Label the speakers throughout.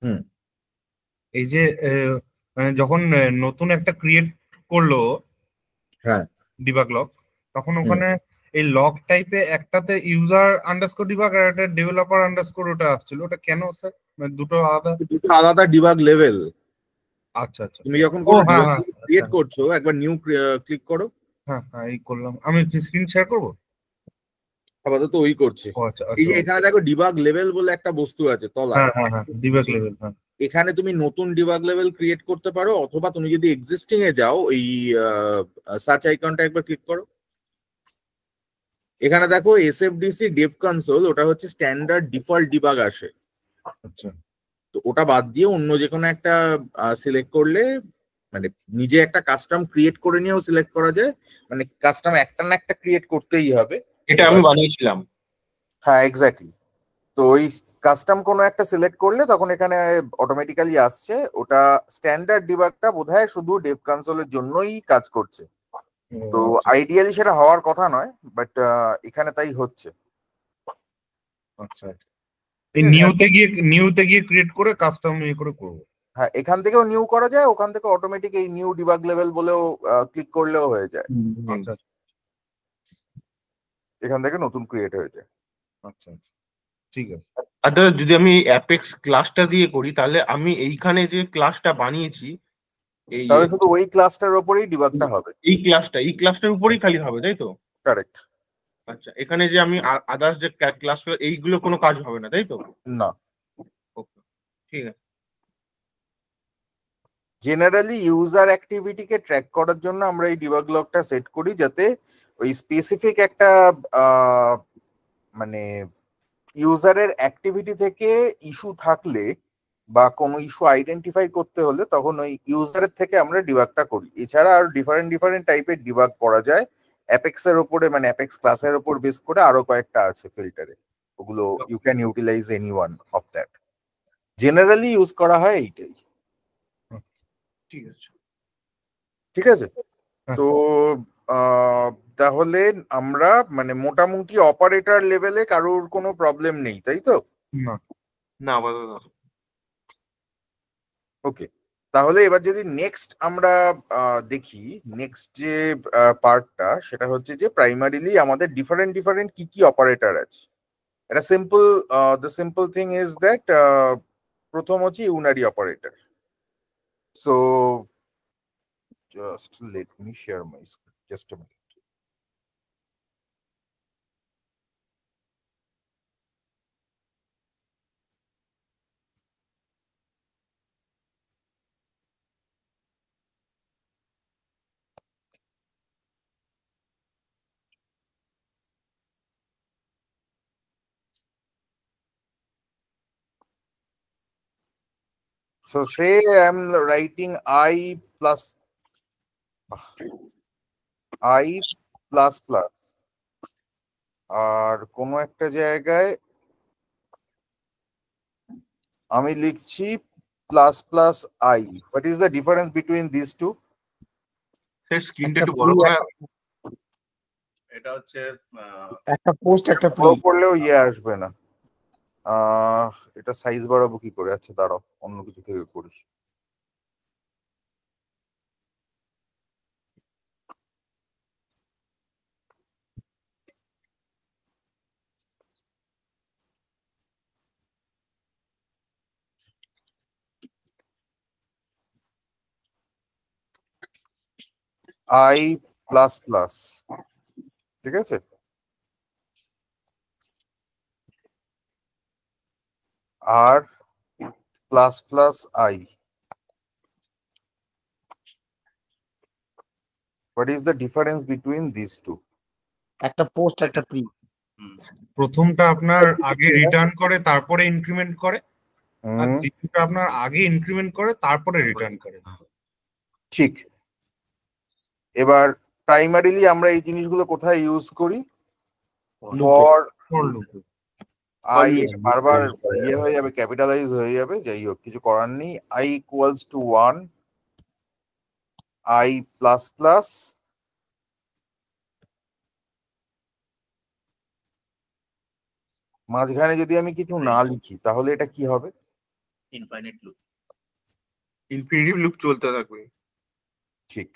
Speaker 1: হুম।
Speaker 2: এই যে মানে যখন নতুন একটা ক্রিয়েট করলো
Speaker 1: হ্যাঁ।
Speaker 2: ডিবাগ লগ, তখন
Speaker 1: হুম।
Speaker 2: ওখানে এই লগ টাইপে একটাতে ইউজার আন্ডারস্কোর ডিবাগ আর একটা ডেভেলপার আন্ডারস্কোর ওটা আসছিল, ওটা কেন স্যার? মানে দুটো আলাদা?
Speaker 1: দুটো আলাদা ডিবাগ লেভেল।
Speaker 2: আচ্ছা আচ্ছা।
Speaker 1: তুমি যখন
Speaker 2: ও
Speaker 1: কোনো
Speaker 2: হ্যাঁ
Speaker 1: ডিবাগ
Speaker 2: হ্যাঁ আচ্ছা।
Speaker 1: ক্রিয়েট করছো, একবার নিউ ক্লিক করো।
Speaker 2: হ্যাঁ হ্যাঁ, এই করলাম। আমি স্ক্রিন শেয়ার করবো?
Speaker 1: আপাতত ওই করছে।
Speaker 2: ও আচ্ছা
Speaker 1: এই
Speaker 2: আচ্ছা।
Speaker 1: যে এখানে দেখো ডিবাগ লেভেল বলে একটা বস্তু আছে তলায়।
Speaker 2: হ্যাঁ হ্যাঁ হ্যাঁ, ডিবাগ লেভেল, হ্যাঁ।
Speaker 1: এখানে তুমি নতুন ডিবাগ লেভেল ক্রিয়েট করতে পারো, অথবা তুমি যদি এক্সিস্টিং এ যাও, এই সার্চ আইকনটা একবার ক্লিক করো। এখানে দেখো এসএফডিসি ডেভ কনসোল, ওটা হচ্ছে স্ট্যান্ডার্ড ডিফল্ট ডিবাগ আসে।
Speaker 2: আচ্ছা
Speaker 1: তো ওটা বাদ দিয়ে অন্য যে কোনো একটা সিলেক্ট করলে, মানে নিজে একটা কাস্টম ক্রিয়েট করে নিয়েও সিলেক্ট করা যায়। মানে কাস্টম একটা না একটা ক্রিয়েট করতেই হবে।
Speaker 3: এটা আমি
Speaker 1: এবার
Speaker 3: বানিয়েছিলাম।
Speaker 1: হ্যাঁ, এক্স্যাক্টলি। তো ওই কাস্টম কোনো একটা সিলেক্ট করলে তখন এখানে অটোমেটিক্যালি আসছে। ওটা স্ট্যান্ডার্ড ডিবাগটা বোধহয় শুধু ডেভ কনসোলের জন্যই কাজ করছে।
Speaker 2: ও
Speaker 1: তো
Speaker 2: আচ্ছা
Speaker 1: আইডিয়ালি সেটা হওয়ার কথা নয়, বাট এখানে তাই হচ্ছে।
Speaker 2: আচ্ছা আচ্ছা। এই
Speaker 1: ঠিক আছে।
Speaker 2: নিউতে গিয়ে ক্রিয়েট করে কাস্টম ইয়ে করে করবো?
Speaker 1: হ্যাঁ, এখান থেকেও নিউ করা যায়, ওখান থেকে অটোমেটিক এই নিউ ডিবাগ লেভেল বলেও ক্লিক করলেও হয়ে যায়।
Speaker 2: আচ্ছা
Speaker 1: এখান থেকে নতুন ক্রিয়েট হয়ে যায়।
Speaker 2: আচ্ছা আচ্ছা, ঠিক আছে।
Speaker 3: আর দাদা, যদি আমি অ্যাপেক্স ক্লাসটা দিয়ে করি, তাহলে আমি এইখানে যে ক্লাসটা বানিয়েছি, এই
Speaker 1: তাহলে শুধু ওই ক্লাসটার ওপরেই ডিবাগটা হবে।
Speaker 3: এই ক্লাসটার উপরেই খালি হবে, তাই তো?
Speaker 1: কারেক্ট।
Speaker 3: আচ্ছা, এখানে যে আমি আদার্স যে ক্লাস, এইগুলো কোনো কাজ হবে না, তাই তো?
Speaker 1: না,
Speaker 3: ওকে, ঠিক আছে।
Speaker 1: জেনারেলি ইউজার অ্যাক্টিভিটিকে ট্র্যাক করার জন্য আমরা এই ডিবাগ লগটা সেট করি, যাতে ওই স্পেসিফিক একটা মানে ইউজারের অ্যাক্টিভিটি থেকে ইস্যু থাকলে বা কোনো ইস্যু আইডেন্টিফাই করতে হলে তখন ওই ইউজারের থেকে আমরা ডিবাগটা করি। এছাড়া আর ডিফারেন্ট ডিফারেন্ট টাইপের ডিবাগ করা যায় অ্যাপেক্স এর উপরে, মানে অ্যাপেক্স ক্লাসের উপর বেস করে আরো কয়েকটা আছে ফিল্টারে। ওগুলো you can utilize any one of that. Generally use করা হয় এইটাই।
Speaker 3: ঠিক আছে।
Speaker 1: ঠিক আছে।
Speaker 2: হ্যাঁ।
Speaker 1: তো আহ, তাহলে আমরা মানে মোটামুটি অপারেটর লেভেলে কারোর কোনো প্রবলেম নেই, তাই তো?
Speaker 2: না।
Speaker 3: না, আপাতত না।
Speaker 1: ওকে। তাহলে এবার যদি নেক্সট আমরা দেখি, নেক্সট যে পার্টটা সেটা হচ্ছে যে প্রাইমারিলি আমাদের ডিফারেন্ট ডিফারেন্ট কি কি অপারেটর আছে। এটা simple. The simple thing is that প্রথম হচ্ছে unary operator. So just let me share my screen, just a minute. So say I'm writing I plus plus, আর কোনো একটা জায়গায় আমি লিখছি plus plus I. What is the difference between this two?
Speaker 3: Sir, স্ক্রিনটা
Speaker 4: একটা
Speaker 3: একটু বড়
Speaker 4: প্রি,
Speaker 3: করে।
Speaker 1: এটা হচ্ছে
Speaker 4: একটা পোস্ট, একটা প্রি।
Speaker 1: বড় করলেও ইয়ে আসবে না। এটা সাইজ বাড়াবো কি করে? আচ্ছা দাঁড়াও, অন্য কিছু থেকে করিস। আই প্লাস প্লাস, ঠিক আছে। আর plus plus I, what is the difference between this two?
Speaker 4: একটা পোস্ট, একটা প্রি।
Speaker 2: প্রথমটা আপনার আগে রিটার্ন করে তারপরে ইনক্রিমেন্ট করে, আর দ্বিতীয়টা আপনার আগে ইনক্রিমেন্ট করে তারপরে রিটার্ন করে।
Speaker 1: ঠিক। এবার প্রাইমারিলি আমরা এই জিনিসগুলো কোথায় ইউজ করি? ফর আই, বারবার ইয়ে হয়ে যাবে, ক্যাপিটালাইজ হয়ে যাবে, যাই হোক কিছু করার নেই। I equals two 1, I plus plus মাঝখানে যদি আমি কিছু না লিখি তাহলে এটা কি হবে?
Speaker 5: Infinite loop.
Speaker 3: ইনফিনিটিভ লুপ চলতে থাকবে।
Speaker 1: ঠিক।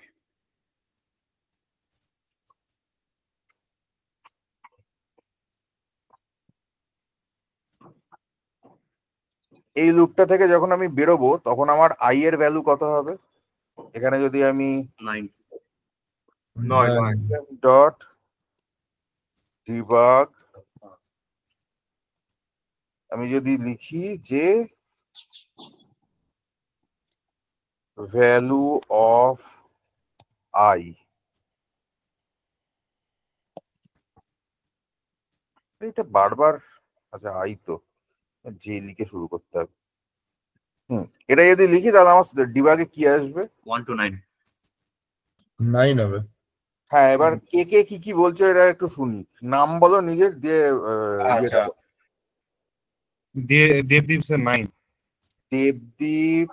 Speaker 1: এই লুপটা থেকে যখন আমি বেরোবো তখন আমার আই এর ভ্যালু কত হবে? এখানে যদি আমি
Speaker 5: 9
Speaker 3: নয়।
Speaker 1: ডট ডিবাগ আমি যদি লিখি যে ভ্যালু অফ আই, এটা বারবার, আচ্ছা আই তো যে লিখে শুরু করতে হবে। এটা যদি লিখি তাহলে আমার ডিবাগে কি আসবে?
Speaker 5: 1 to 9।
Speaker 6: 9 হবে।
Speaker 1: হ্যাঁ, এবার কে কে কি কি বলছো এটা একটু শুনি। নাম বলো নিজের, দিয়ে
Speaker 2: আচ্ছা। দেবদীপ স্যার 9।
Speaker 1: দেবদীপ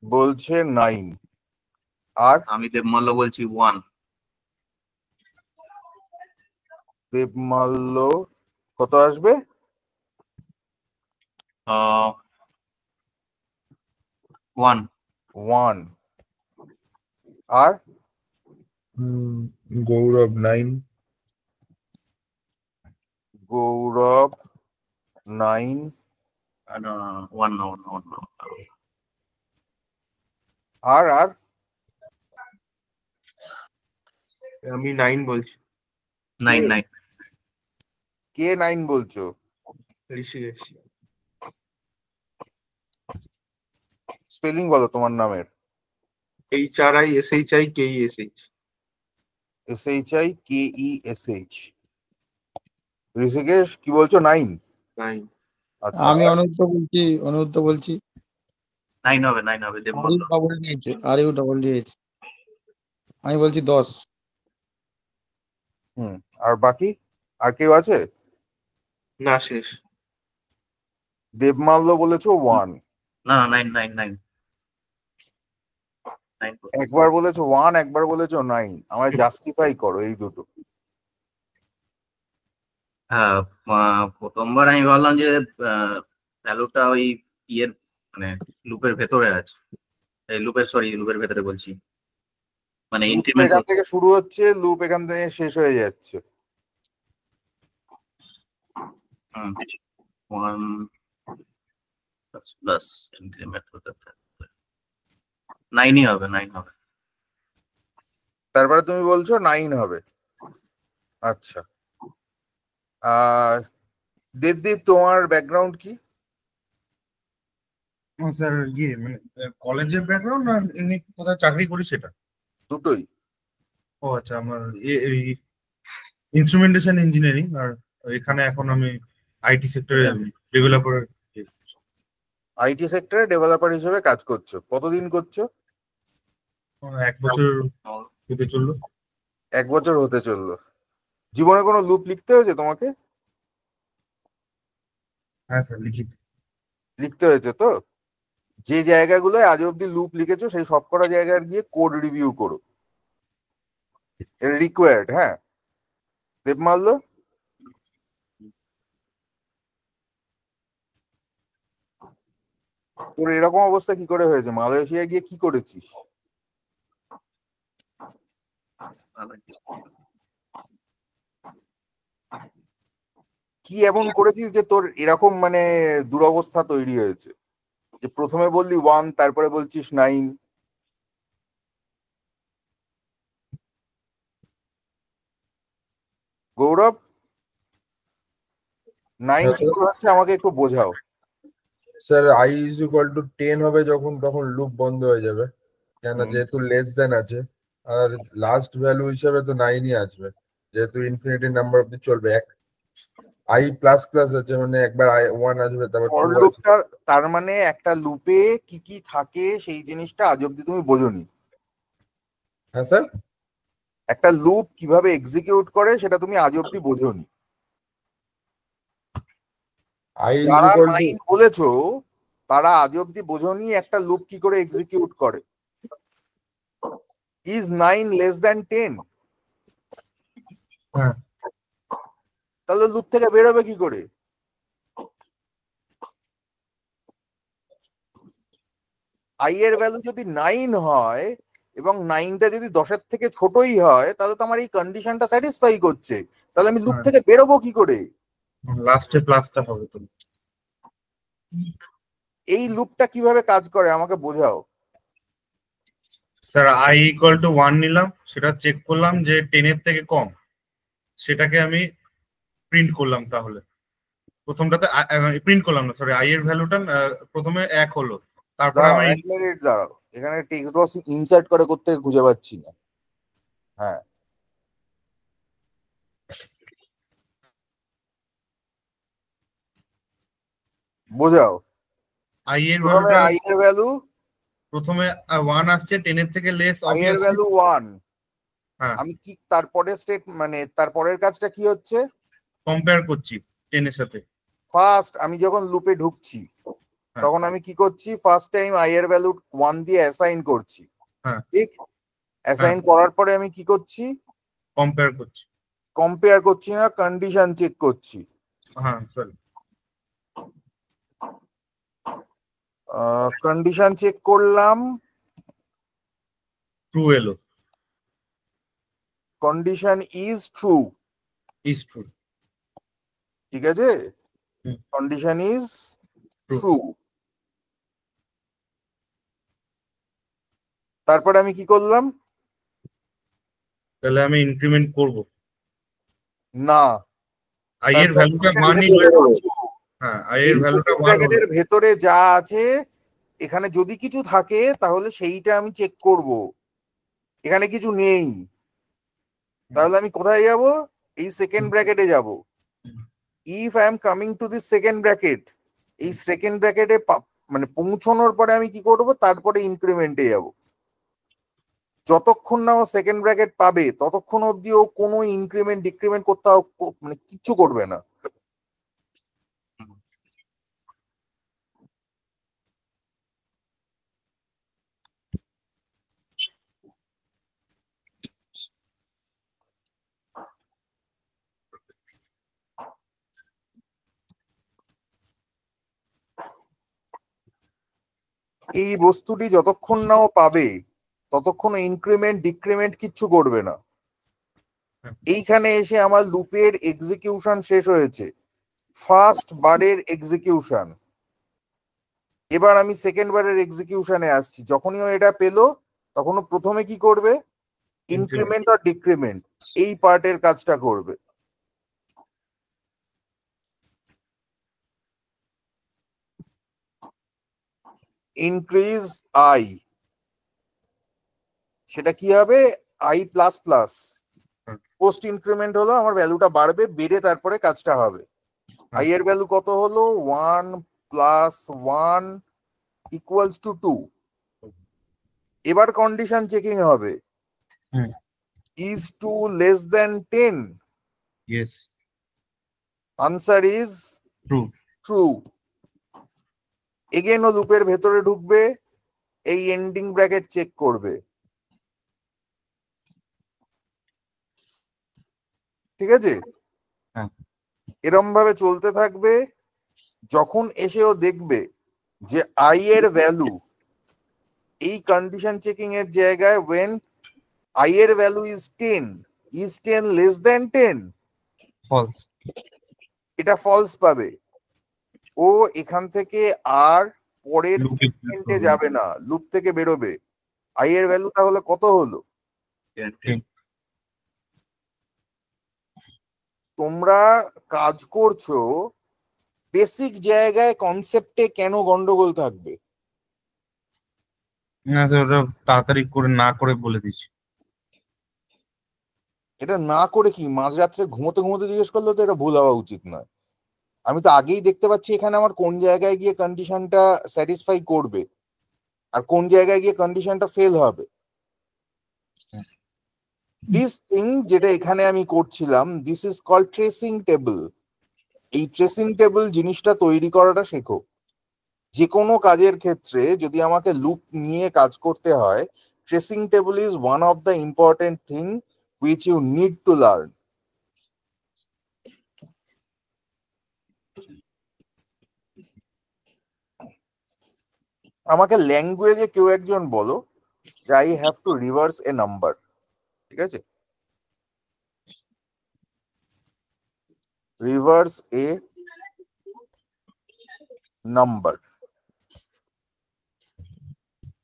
Speaker 1: বলছে 9। আর
Speaker 5: আমি দেবমাল্য বলছি 1।
Speaker 1: দেবমাল্য কত আসবে?
Speaker 5: 1।
Speaker 1: 1। আর
Speaker 6: গৌরব 9।
Speaker 1: গৌরব 9।
Speaker 5: 1 no.
Speaker 1: আর আর
Speaker 3: আমি 9 বলছি।
Speaker 5: 9
Speaker 1: কে 9 বলছো?
Speaker 3: ঋষিকেশ।
Speaker 1: স্পেলিং বলো তোমার নামের।
Speaker 3: HRISHIKESH।
Speaker 1: SHIKESH। ঋষিকেশ কি বলছো? 9।
Speaker 3: 9।
Speaker 1: আচ্ছা,
Speaker 4: আমি অনুদ্ধ বলছি
Speaker 5: 9 হবে দেবমাল্য।
Speaker 4: RU double DH. আমি বলছি 10।
Speaker 1: আর বাকি আর কেউ আছে?
Speaker 3: না, শেষ।
Speaker 1: দেবমাল্য বলেছো 1,
Speaker 5: না 9
Speaker 1: একবার বলেছো 1, একবার বলেছো 9। আমায় জাস্টিফাই করো এই দুটো।
Speaker 5: হ্যাঁ, প্রথমবার আমি ভাবলাম যে ভ্যালুটা ওই ইয়ের মানে লুপের ভেতরে আছে। এই লুপের ভেতরে বলছি, মানে
Speaker 1: লুপ
Speaker 5: ইনক্রিমেন্ট
Speaker 1: এখান থেকে শুরু হচ্ছে, লুপ এখান থেকে শেষ হয়ে যাচ্ছে।
Speaker 5: 1 প্লাস ইনক্রিমেন্ট হতে থাকবে। 9ই হবে।
Speaker 1: তারপরে তুমি বলছো 9 হবে। আচ্ছা, আর দেবদীপ তোমার ব্যাকগ্রাউন্ড কি?
Speaker 2: স্যার মানে কলেজের ব্যাকগ্রাউন্ড না এমনি কোথায় চাকরি করি সেটা?
Speaker 1: দুটোই।
Speaker 2: ও আচ্ছা, আমার ইনস্ট্রুমেন্টেশন ইঞ্জিনিয়ারিং, আর এখানে এখন আমি আইটি সেক্টরে ডেভেলপার।
Speaker 1: আইটি সেক্টরে ডেভেলপার হিসেবে কাজ করছো, কতদিন করছো?
Speaker 2: 1 বছর হতে চললো।
Speaker 1: 1 বছর হতে চললো। জীবনে কোনো লুপ লিখতে হয়েছে তোমাকে?
Speaker 2: হ্যাঁ স্যার, লিখিত।
Speaker 1: লিখতে হয়েছে তো? যে জায়গাগুলোয় আজ অব্দি লুপ লিখেছো সেই সবকটা জায়গায় গিয়ে কোড রিভিউ করো, এটা রিকোয়ার্ড। হ্যাঁ দেবমাল্য, তোর এরকম অবস্থা কি করে হয়েছে? মালয়েশিয়া গিয়ে কি করেছিস? কি এমন করেছিস যে তোর এরকম মানে দুরবস্থা তৈরি হয়েছে, যে প্রথমে বললি 1, তারপরে বলছিস 9? গৌরব 9
Speaker 6: হ্যাঁ,
Speaker 1: কি
Speaker 6: স্যার।
Speaker 1: করে হচ্ছে আমাকে একটু বোঝাও।
Speaker 6: স্যার i = 10 হবে যখন, তখন লুপ বন্ধ হয়ে যাবে, কেন যেহেতু লেস দেন আছে। আর লাস্ট ভ্যালু হিসেবে তো 9ই আসবে, যেহেতু ইনফিনিটি নাম্বার অব্দি চলবে। i প্লাস প্লাস আছে, মানে একবার 1 আসবে, তারপর
Speaker 1: ফর
Speaker 6: 2 আসবে।
Speaker 1: লুপটা তার মানে একটা লুপে কি কি থাকে সেই জিনিসটা আজ অব্দি তুমি বোঝোনি।
Speaker 6: হ্যাঁ স্যার।
Speaker 1: একটা লুপ কিভাবে এক্সিকিউট করে সেটা তুমি আজ অব্দি বোঝোনি।
Speaker 6: i
Speaker 1: যারা
Speaker 6: =
Speaker 1: 9 বলেছো তারা আজ অব্দি বোঝোনি একটা লুপ কি করে এক্সিকিউট করে। Is 9 less than 10?
Speaker 2: হ্যাঁ।
Speaker 1: তাহলে লুপ থেকে বেরোবে কি করে? আই এর ভ্যালু যদি 9 হয় এবং 9টা যদি 10-এর থেকে ছোটই হয়, তাহলে তো আমার এই কন্ডিশনটা স্যাটিসফাই করছে, তাহলে আমি লুপ
Speaker 2: হ্যাঁ।
Speaker 1: থেকে বেরোবো কি করে?
Speaker 2: লাস্টে প্লাসটা হবে তো।
Speaker 1: এই লুপটা কিভাবে কাজ করে আমাকে বোঝাও।
Speaker 2: স্যার আই ইকুয়াল টু 1 নিলাম, সেটা চেক করলাম যে 10 এর থেকে কম, সেটাকে আমি প্রিন্ট করলাম। তাহলে প্রথমটাতে প্রিন্ট করলাম না, সরি, আই এর ভ্যালুটা প্রথমে 1 হলো, তারপরে
Speaker 1: দাঁড়াও,
Speaker 2: আমার
Speaker 1: 1 মিনিট দাঁড়াও, এখানে টেক্সট বক্স ইনসার্ট করে করতে খুঁজে পাচ্ছি না। হ্যাঁ, বোঝাও।
Speaker 2: আই এর
Speaker 1: প্রথমে
Speaker 2: ভ্যালুটা,
Speaker 1: আই এর ভ্যালু,
Speaker 2: প্রথমে 1 আসছে, 10 এর থেকে লেস
Speaker 1: আই এর
Speaker 2: অবভিয়াসলি।
Speaker 1: ভ্যালু 1,
Speaker 2: হ্যাঁ,
Speaker 1: আমি কি তারপরে স্টেট মানে তারপরের কাজটা কি হচ্ছে?
Speaker 2: কম্পেয়ার করছি 10 এর সাথে।
Speaker 1: ফার্স্ট আমি যখন লুপে ঢুকছি
Speaker 2: হ্যাঁ।
Speaker 1: তখন আমি কি করছি, ফার্স্ট টাইম আই এর ভ্যালু 1 দিয়ে অ্যাসাইন করছি।
Speaker 2: হ্যাঁ।
Speaker 1: ঠিক, অ্যাসাইন করার পরে আমি কি করছি,
Speaker 2: কম্পেয়ার করছি।
Speaker 1: কম্পেয়ার করছি না, কন্ডিশন চেক করছি।
Speaker 2: হ্যাঁ সরি,
Speaker 1: কন্ডিশন চেক করলাম,
Speaker 2: ট্রু এলো,
Speaker 1: condition is true.
Speaker 2: Is true.
Speaker 1: ঠিক আছে,
Speaker 2: হুম।
Speaker 1: Condition is
Speaker 2: True.
Speaker 1: ট্রু। তারপরে আমি কি করলাম,
Speaker 2: তাহলে আমি ইনক্রিমেন্ট করব,
Speaker 1: না,
Speaker 2: আই এর ভ্যালুটা 1 নিলে। হ্যাঁ, আই এর ভ্যালুটা 1 হলো।
Speaker 1: ব্র্যাকেটের ভেতরে যা আছে এখানে যদি কিছু থাকে তাহলে সেইটা আমি চেক করব। এখানে কিছু নেই, তাহলে আমি কোথায় যাব, এই সেকেন্ড ব্র্যাকেটে যাব। If I am coming to this second bracket, এই সেকেন্ড ব্র্যাকেটে মানে পৌঁছানোর পরে আমি কি করব, তারপরে ইনক্রিমেন্টে যাব। যতক্ষণ না ও সেকেন্ড ব্র্যাকেট পাবে ততক্ষণ অবধি ও কোনো ইনক্রিমেন্ট ডিক্রিমেন্ট করতে মানে কিচ্ছু করবে না। এই বস্তুটি যতক্ষণ না ও পাবে ততক্ষণ ইনক্রিমেন্ট ডিক্রিমেন্ট কিচ্ছু করবে না। এইখানে এসে আমার লুপের এক্সিকিউশন শেষ হয়েছে, ফার্স্ট বারের এক্সিকিউশন। এবার আমি সেকেন্ড বারের এক্সিকিউশনে আসছি। যখনই ও এটা পেলো তখন ও প্রথমে কি করবে, ইনক্রিমেন্ট আর ডিক্রিমেন্ট এই পার্টের কাজটা করবে। ইনক্রিজ আই, সেটা কি হবে, I plus plus. Post increment হলো আমার ভ্যালুটা বাড়বে, বেড়ে তারপরে কাজটা হবে। আই এর ভ্যালু কত হলো, 1 প্লাস 1 ইকুয়ালস টু 2। এবার কন্ডিশন চেকিং হবে, is 2 less than 10?
Speaker 2: Yes,
Speaker 1: answer is
Speaker 2: true.
Speaker 1: True. Again ও লুপের ভেতরে ঢুকবে, এই এন্ডিং ব্র্যাকেট চেক করবে। ঠিক আছে,
Speaker 2: হ্যাঁ।
Speaker 1: এরম ভাবে চলতে থাকবে। যখন এসে ও দেখবে যে আই এর ভ্যালু এই কন্ডিশন চেকিং এর জায়গায় when I এর value is 10, is 10 less than 10,
Speaker 2: false.
Speaker 1: এটা ফলস পাবে। ও এখান থেকে আর পরের
Speaker 2: Loop এ
Speaker 1: স্টেটমেন্টে
Speaker 2: বেরোবে।
Speaker 1: যাবে না, লুপ থেকে বেরোবে। আই এর ভ্যালু তাহলে কত হলো,
Speaker 5: 10.
Speaker 1: তোমরা কাজ করছো বেসিক জায়গায়, কনসেপ্টে কেন গন্ডগোল থাকবে?
Speaker 2: না স্যার, ওটা তাড়াতাড়ি করে না করে বলে দিচ্ছি।
Speaker 1: এটা না করে কি মাঝরাত্রে ঘুমোতে ঘুমোতে জিজ্ঞেস করলে তো এটা ভুল হওয়া উচিত নয়। আমি তো আগেই দেখতে পাচ্ছি এখানে আমার কোন জায়গায় গিয়ে কন্ডিশনটা স্যাটিসফাই করবে আর কোন জায়গায় গিয়ে কন্ডিশনটা ফেল হবে। দিস থিং যেটা এখানে আমি করছিলাম, this is called tracing table. এই ট্রেসিং টেবল জিনিসটা তৈরি করাটা শেখো। যে কোনো কাজের ক্ষেত্রে যদি আমাকে লুপ নিয়ে কাজ করতে হয়, tracing table is one of the important thing which you need to learn. আমাকে ল্যাঙ্গুয়েজে কেউ একজন বলো যে I have to reverse a number, ঠিক আছে? Reverse a number,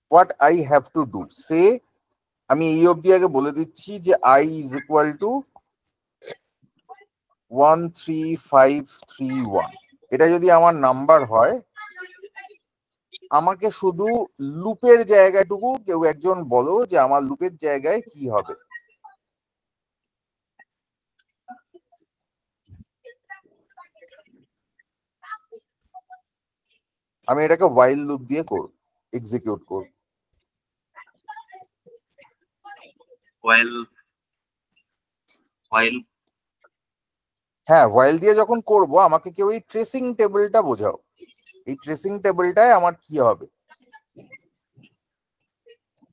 Speaker 1: what I have to do, সে আমি এই অবধি আগে বলে দিচ্ছি যে আই ইজ ইকুয়াল টু 13531। এটা যদি আমার নাম্বার হয়, আমাকে শুধু লুপের জায়গাটুকু কেউ একজন বলো যে আমার লুপের জায়গায় কি হবে। আমি এটাকে while লুপ দিয়ে করব, এক্সিকিউট করব।
Speaker 5: while
Speaker 1: হ্যাঁ, while দিয়ে যখন করব আমাকে কেউ এই ট্রেসিং টেবিলটা বোঝাও। এই ট্রেসিং টেবিলটায় আমার কি হবে,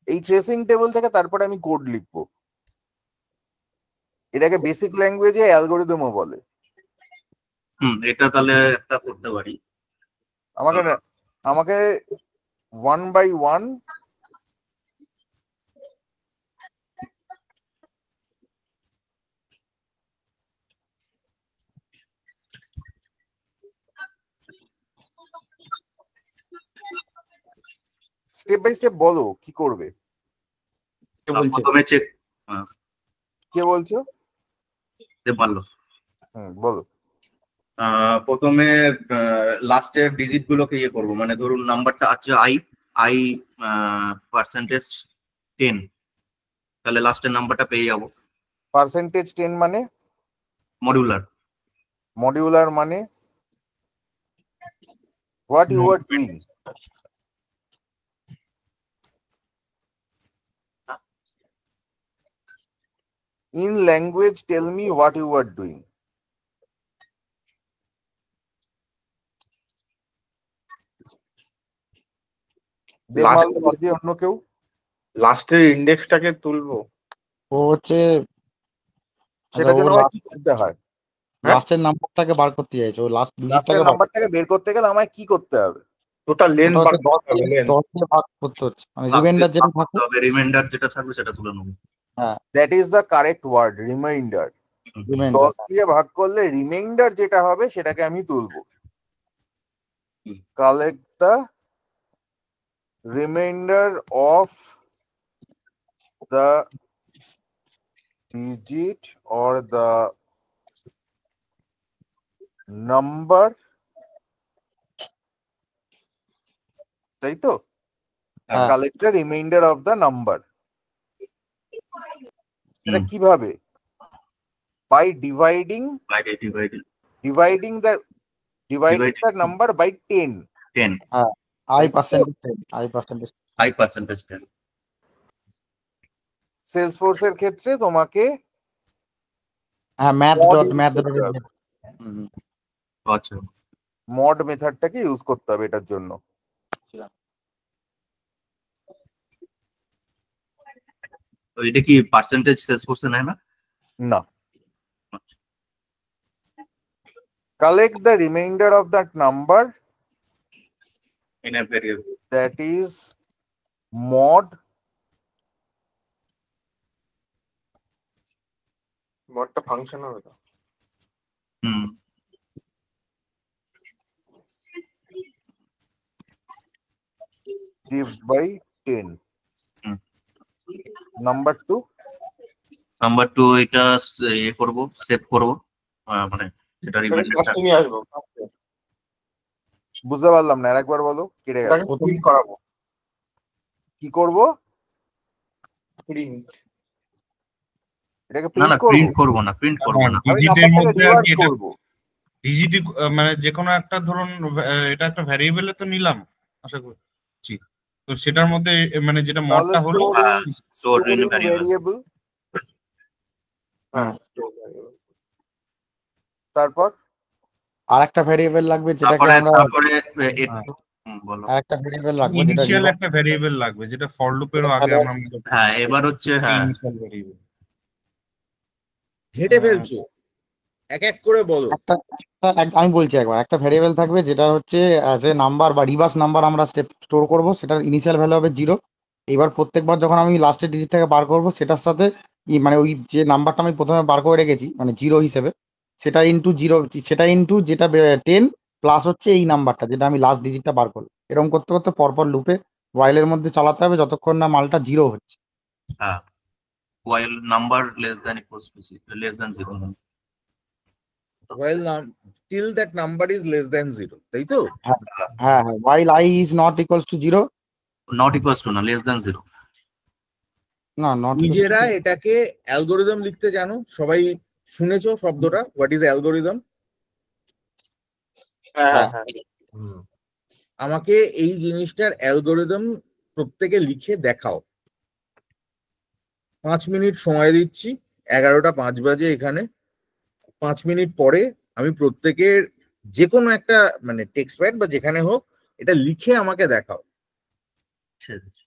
Speaker 1: এই ট্রেসিং টেবিল থেকে তারপরে আমি কোড লিখবো। এটাকে বেসিক ল্যাঙ্গুয়েজে অ্যালগরিদমও বলে।
Speaker 5: এটা তাহলে একটা করতে পারি।
Speaker 1: আমাকে আমাকে 1 by 1 স্টেপ বাই স্টেপ বলো কি করবে।
Speaker 5: প্রথমে চেক
Speaker 1: কে বলছো?
Speaker 5: পারলো।
Speaker 1: বলো।
Speaker 5: প্রথমে লাস্টের ডিজিট গুলোকে ইয়ে করবো, মানে ধরুন নাম্বারটা আছে আই পার্সেন্টেজ 10, তাহলে লাস্টের নাম্বারটা পেয়ে যাবো।
Speaker 1: পার্সেন্টেজ 10 মানে
Speaker 5: মডিউলার।
Speaker 1: মডিউলার মানে what you are doing. In language, tell me what you are doing. দেমাল বাদ দিয়ে অন্য কেউ?
Speaker 3: লাস্টের ইন্ডেক্সটাকে তুলবো।
Speaker 4: ও হচ্ছে
Speaker 1: সেটার জন্য আমায় কি করতে হয়?
Speaker 4: লাস্টের নাম্বারটাকে বার করতে চাইছে, ও লাস্ট
Speaker 1: লাস্টের
Speaker 4: ডিজিটটাকে
Speaker 1: নাম্বারটাকে বের করতে গেলে আমায় কি করতে হবে?
Speaker 3: টোটাল লেন্থ বার করতে হবে,
Speaker 4: 10 দিয়ে ভাগ করতে হচ্ছে, মানে রিমাইন্ডার যেটা থাকে।
Speaker 5: তবে রিমাইন্ডার যেটা থাকবে সেটা তুলে নেবো।
Speaker 1: That is the correct word, reminder. 10 দিয়ে ভাগ করলে রিমাইন্ডার যেটা হবে সেটাকে আমি তুলবো। Collect the remainder of the digit or the number, তাই তো? Collect the remainder of the number. এটা কিভাবে? By dividing the number by 10.
Speaker 4: I percentage 10.
Speaker 1: Salesforce এর ক্ষেত্রে তোমাকে
Speaker 5: আচ্ছা,
Speaker 1: mod মেথডটাকে ইউজ করতে হবে এটার জন্য।
Speaker 5: এটা কি পার্সেন্টেজ সেলসফোর্সে নেয় না?
Speaker 1: না। Collect the remainder of that number
Speaker 5: in a variable
Speaker 1: that is mod
Speaker 3: মডটা ফাংশন হবে তো।
Speaker 1: div by 10. Number 2
Speaker 5: এটা ইয়ে করব, সেভ করব, মানে যেটা রিমাইন্ডারটা
Speaker 3: নিয়ে আসবো।
Speaker 1: বুঝতে পারলাম না, আরেকবার বলো। কেটে গেল।
Speaker 3: প্রিন্ট করাবো।
Speaker 1: কি করব?
Speaker 3: প্রিন্ট।
Speaker 1: এটাকে
Speaker 5: না প্রিন্ট করব না।
Speaker 2: ডিজিটের মধ্যে আর কি এটা
Speaker 1: করব।
Speaker 2: ডিজিট মানে যে কোনো একটা ধরুন এটা একটা ভ্যারিয়েবলে তো নিলাম আশা করছি, তো সেটার মধ্যে মানে যেটা মডটা হলো
Speaker 1: ভ্যারিয়েবল। তারপর
Speaker 4: আরেকটা ভ্যারিয়েবল লাগবে যেটাকে আমরা আরেকটা ভ্যারিয়েবল লাগবে যেটা
Speaker 2: ইনিশিয়াল একটা ভ্যারিয়েবল লাগবে যেটা ফর লুপেরও আগে আমরা
Speaker 5: এবার হচ্ছে
Speaker 2: ইনিশিয়াল ভ্যারিয়েবল
Speaker 1: হেঁটে ফেলছো। এক এক করে বলো।
Speaker 4: আমি বলছি একবার, একটা ভ্যারিয়েবল থাকবে যেটা হচ্ছে অ্যাজ এ নাম্বার বা রিভার্স নাম্বার আমরা স্টোর করব, সেটার ইনিশিয়াল ভ্যালু হবে 0। এবার প্রত্যেকবার যখন আমি লাস্টের ডিজিটটাকে বার করব, সেটার সাথে মানে ওই যে নাম্বারটা আমি প্রথমে বার করে রেখেছি মানে 0 হিসেবে, সেটা ইন্টু 0, সেটা ইন্টু যেটা 10 প্লাস হচ্ছে এই নাম্বারটা যেটা আমি লাস্ট ডিজিটটা বার করলাম। এরকম করতে করতে পরপর লুপে ওয়াইলের মধ্যে চালাতে হবে যতক্ষণ না মালটা 0 হচ্ছে।
Speaker 5: হ্যাঁ, while number less than equals to less than 0.
Speaker 1: while till that number is less than 0, তাই তো?
Speaker 4: হ্যাঁ হ্যাঁ হ্যাঁ, while I is not equals to 0,
Speaker 5: Not equals to না, less than 0.
Speaker 4: না not equals to
Speaker 1: নিজেরা
Speaker 4: 0।
Speaker 1: এটাকে অ্যালগোরিদম লিখতে জানো? সবাই শুনেছো শব্দটা, হোয়াট ইজ অ্যালগোরিদম?
Speaker 3: হ্যাঁ হ্যাঁ
Speaker 1: আমাকে এই জিনিসটার অ্যালগোরিদম প্রত্যেকে লিখে দেখাও। 5 মিনিট সময় দিচ্ছি, 11:05 বাজে এখানে। 5 মিনিট পরে আমি প্রত্যেকের যে কোনো একটা মানে টেক্সট প্যাড বা যেখানে হোক এটা লিখে আমাকে দেখাও।
Speaker 5: ঠিক আছে।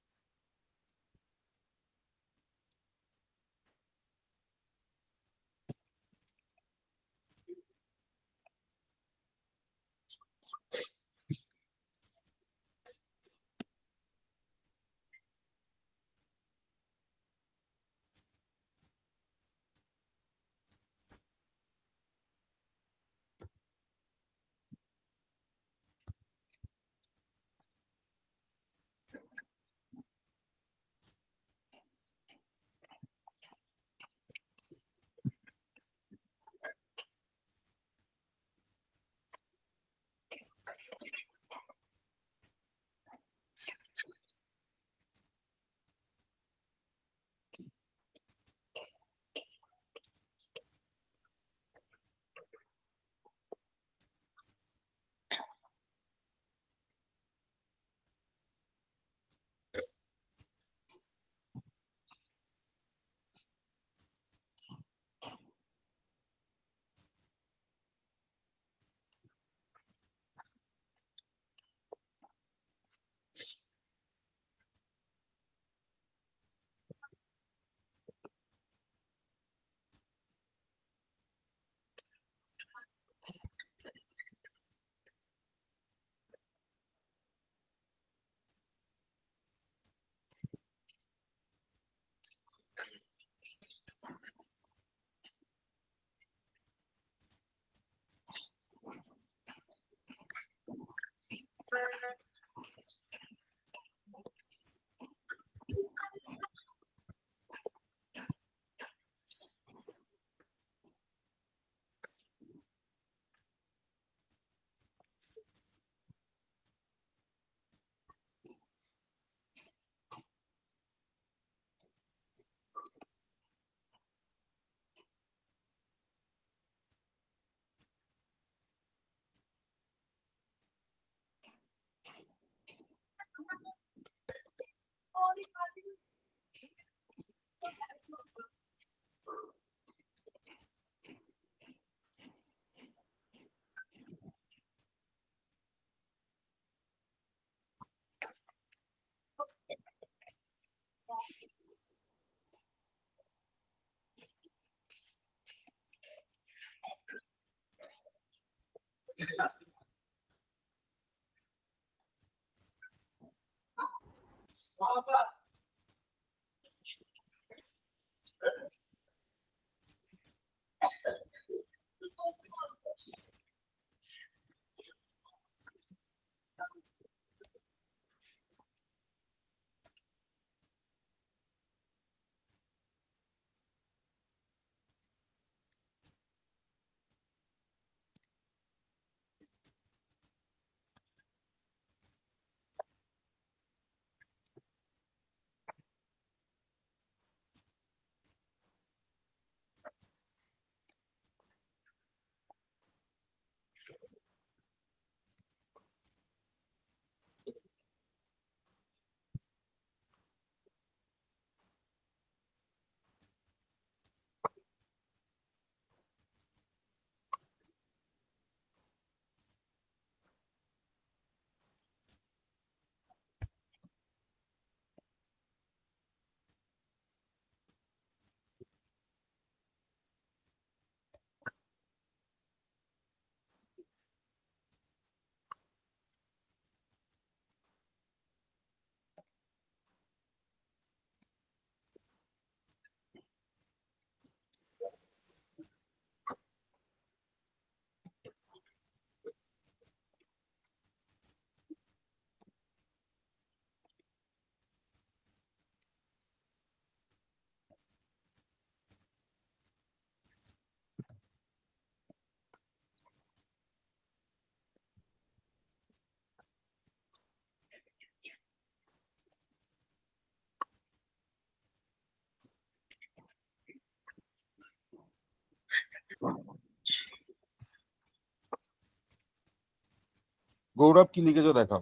Speaker 1: গৌরব কি লিখেছো দেখাও।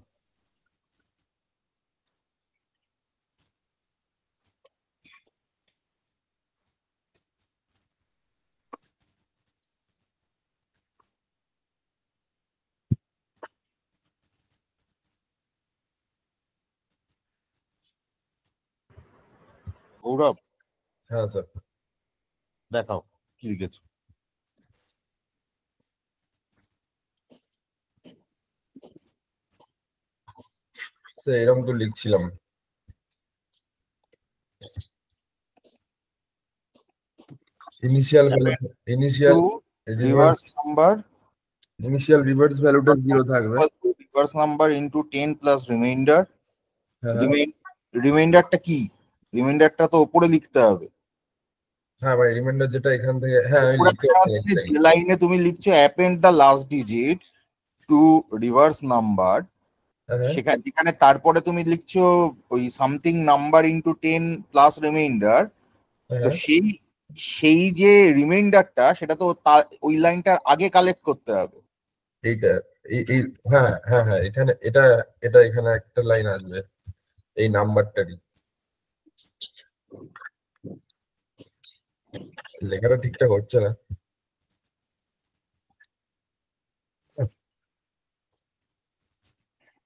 Speaker 1: গৌরব
Speaker 6: হ্যাঁ স্যার।
Speaker 1: দেখাও কি লিখেছো।
Speaker 6: স্যার এরকম তো লিখছিলাম। Initial initial
Speaker 1: reverse number
Speaker 6: initial reverse ভ্যালুটা 0 থাকবে।
Speaker 1: Reverse number into 10 plus remainder.
Speaker 6: হ্যাঁ
Speaker 1: রিমাইন্ডারটা কি? রিমাইন্ডারটা তো উপরে লিখতে হবে।
Speaker 6: হ্যাঁ ভাই, রিমাইন্ডার যেটা এখান থেকে, হ্যাঁ আমি
Speaker 1: উপরে
Speaker 6: লিখতে
Speaker 1: লেখা
Speaker 6: পারছি
Speaker 1: আছে,
Speaker 6: exactly।
Speaker 1: যে লাইনে তুমি লিখছো append the last digit to reverse number,
Speaker 6: হ্যাঁ
Speaker 1: যেখানে তারপরে তুমি লিখছো ওই something number into 10 plus remainder. তো
Speaker 6: হ্যাঁ
Speaker 1: সেই যে রিমাইন্ডারটা সেটা তো ওই লাইনটার আগে কালেক্ট করতে হবে।
Speaker 6: এইটা এই হ্যাঁ হ্যাঁ হ্যাঁ, এখানে এটা এটা এখানে একটা লাইন আসবে এই নাম্বারটারই। লেখাটা ঠিকঠাক হচ্ছে না।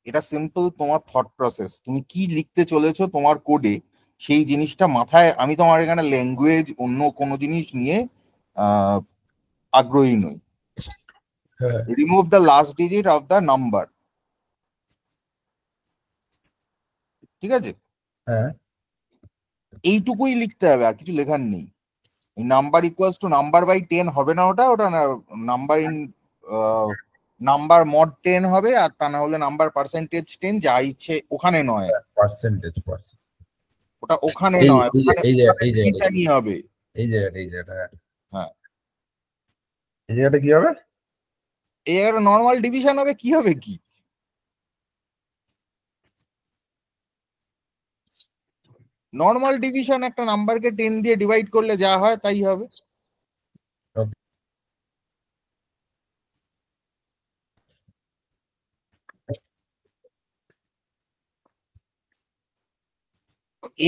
Speaker 1: এটা সিম্পল তোমার থট প্রসেস, তুমি কি লিখতে চলেছো তোমার কোডে সেই জিনিসটা মাথায়। আমি তোমার এখানে ল্যাঙ্গুয়েজ অন্য কোনো জিনিস নিয়ে আহ আগ্রহী নই।
Speaker 6: হ্যাঁ
Speaker 1: remove the last digit of the number, ঠিক আছে?
Speaker 6: হ্যাঁ
Speaker 1: এইটুকুই লিখতে হবে, আর কিছু লেখার নেই। Number equals to number by 10 হবে না, ওটা ওটা নাম্বার ইন নাম্বার মড 10 হবে, আর তা না হলে নাম্বার পার্সেন্টেজ 10, যা ইচ্ছে ওখানে নয়,
Speaker 6: পার্সেন্টেজ
Speaker 1: ওটা ওখানে
Speaker 6: এই
Speaker 1: নয়,
Speaker 6: এই যে-
Speaker 1: ওখানে
Speaker 6: এই জায়গা এই জায়গাটা
Speaker 1: এটা নিয়ে হবে।
Speaker 6: এই জায়গাটা হ্যাঁ
Speaker 1: হ্যাঁ,
Speaker 6: এই জায়গাটা কি হবে?
Speaker 1: এই একটা নর্মাল ডিভিশন হবে, কি হবে কি? নর্মাল ডিভিশন, একটা নাম্বারকে 10 দিয়ে ডিভাইড করলে যা হয় তাই হবে।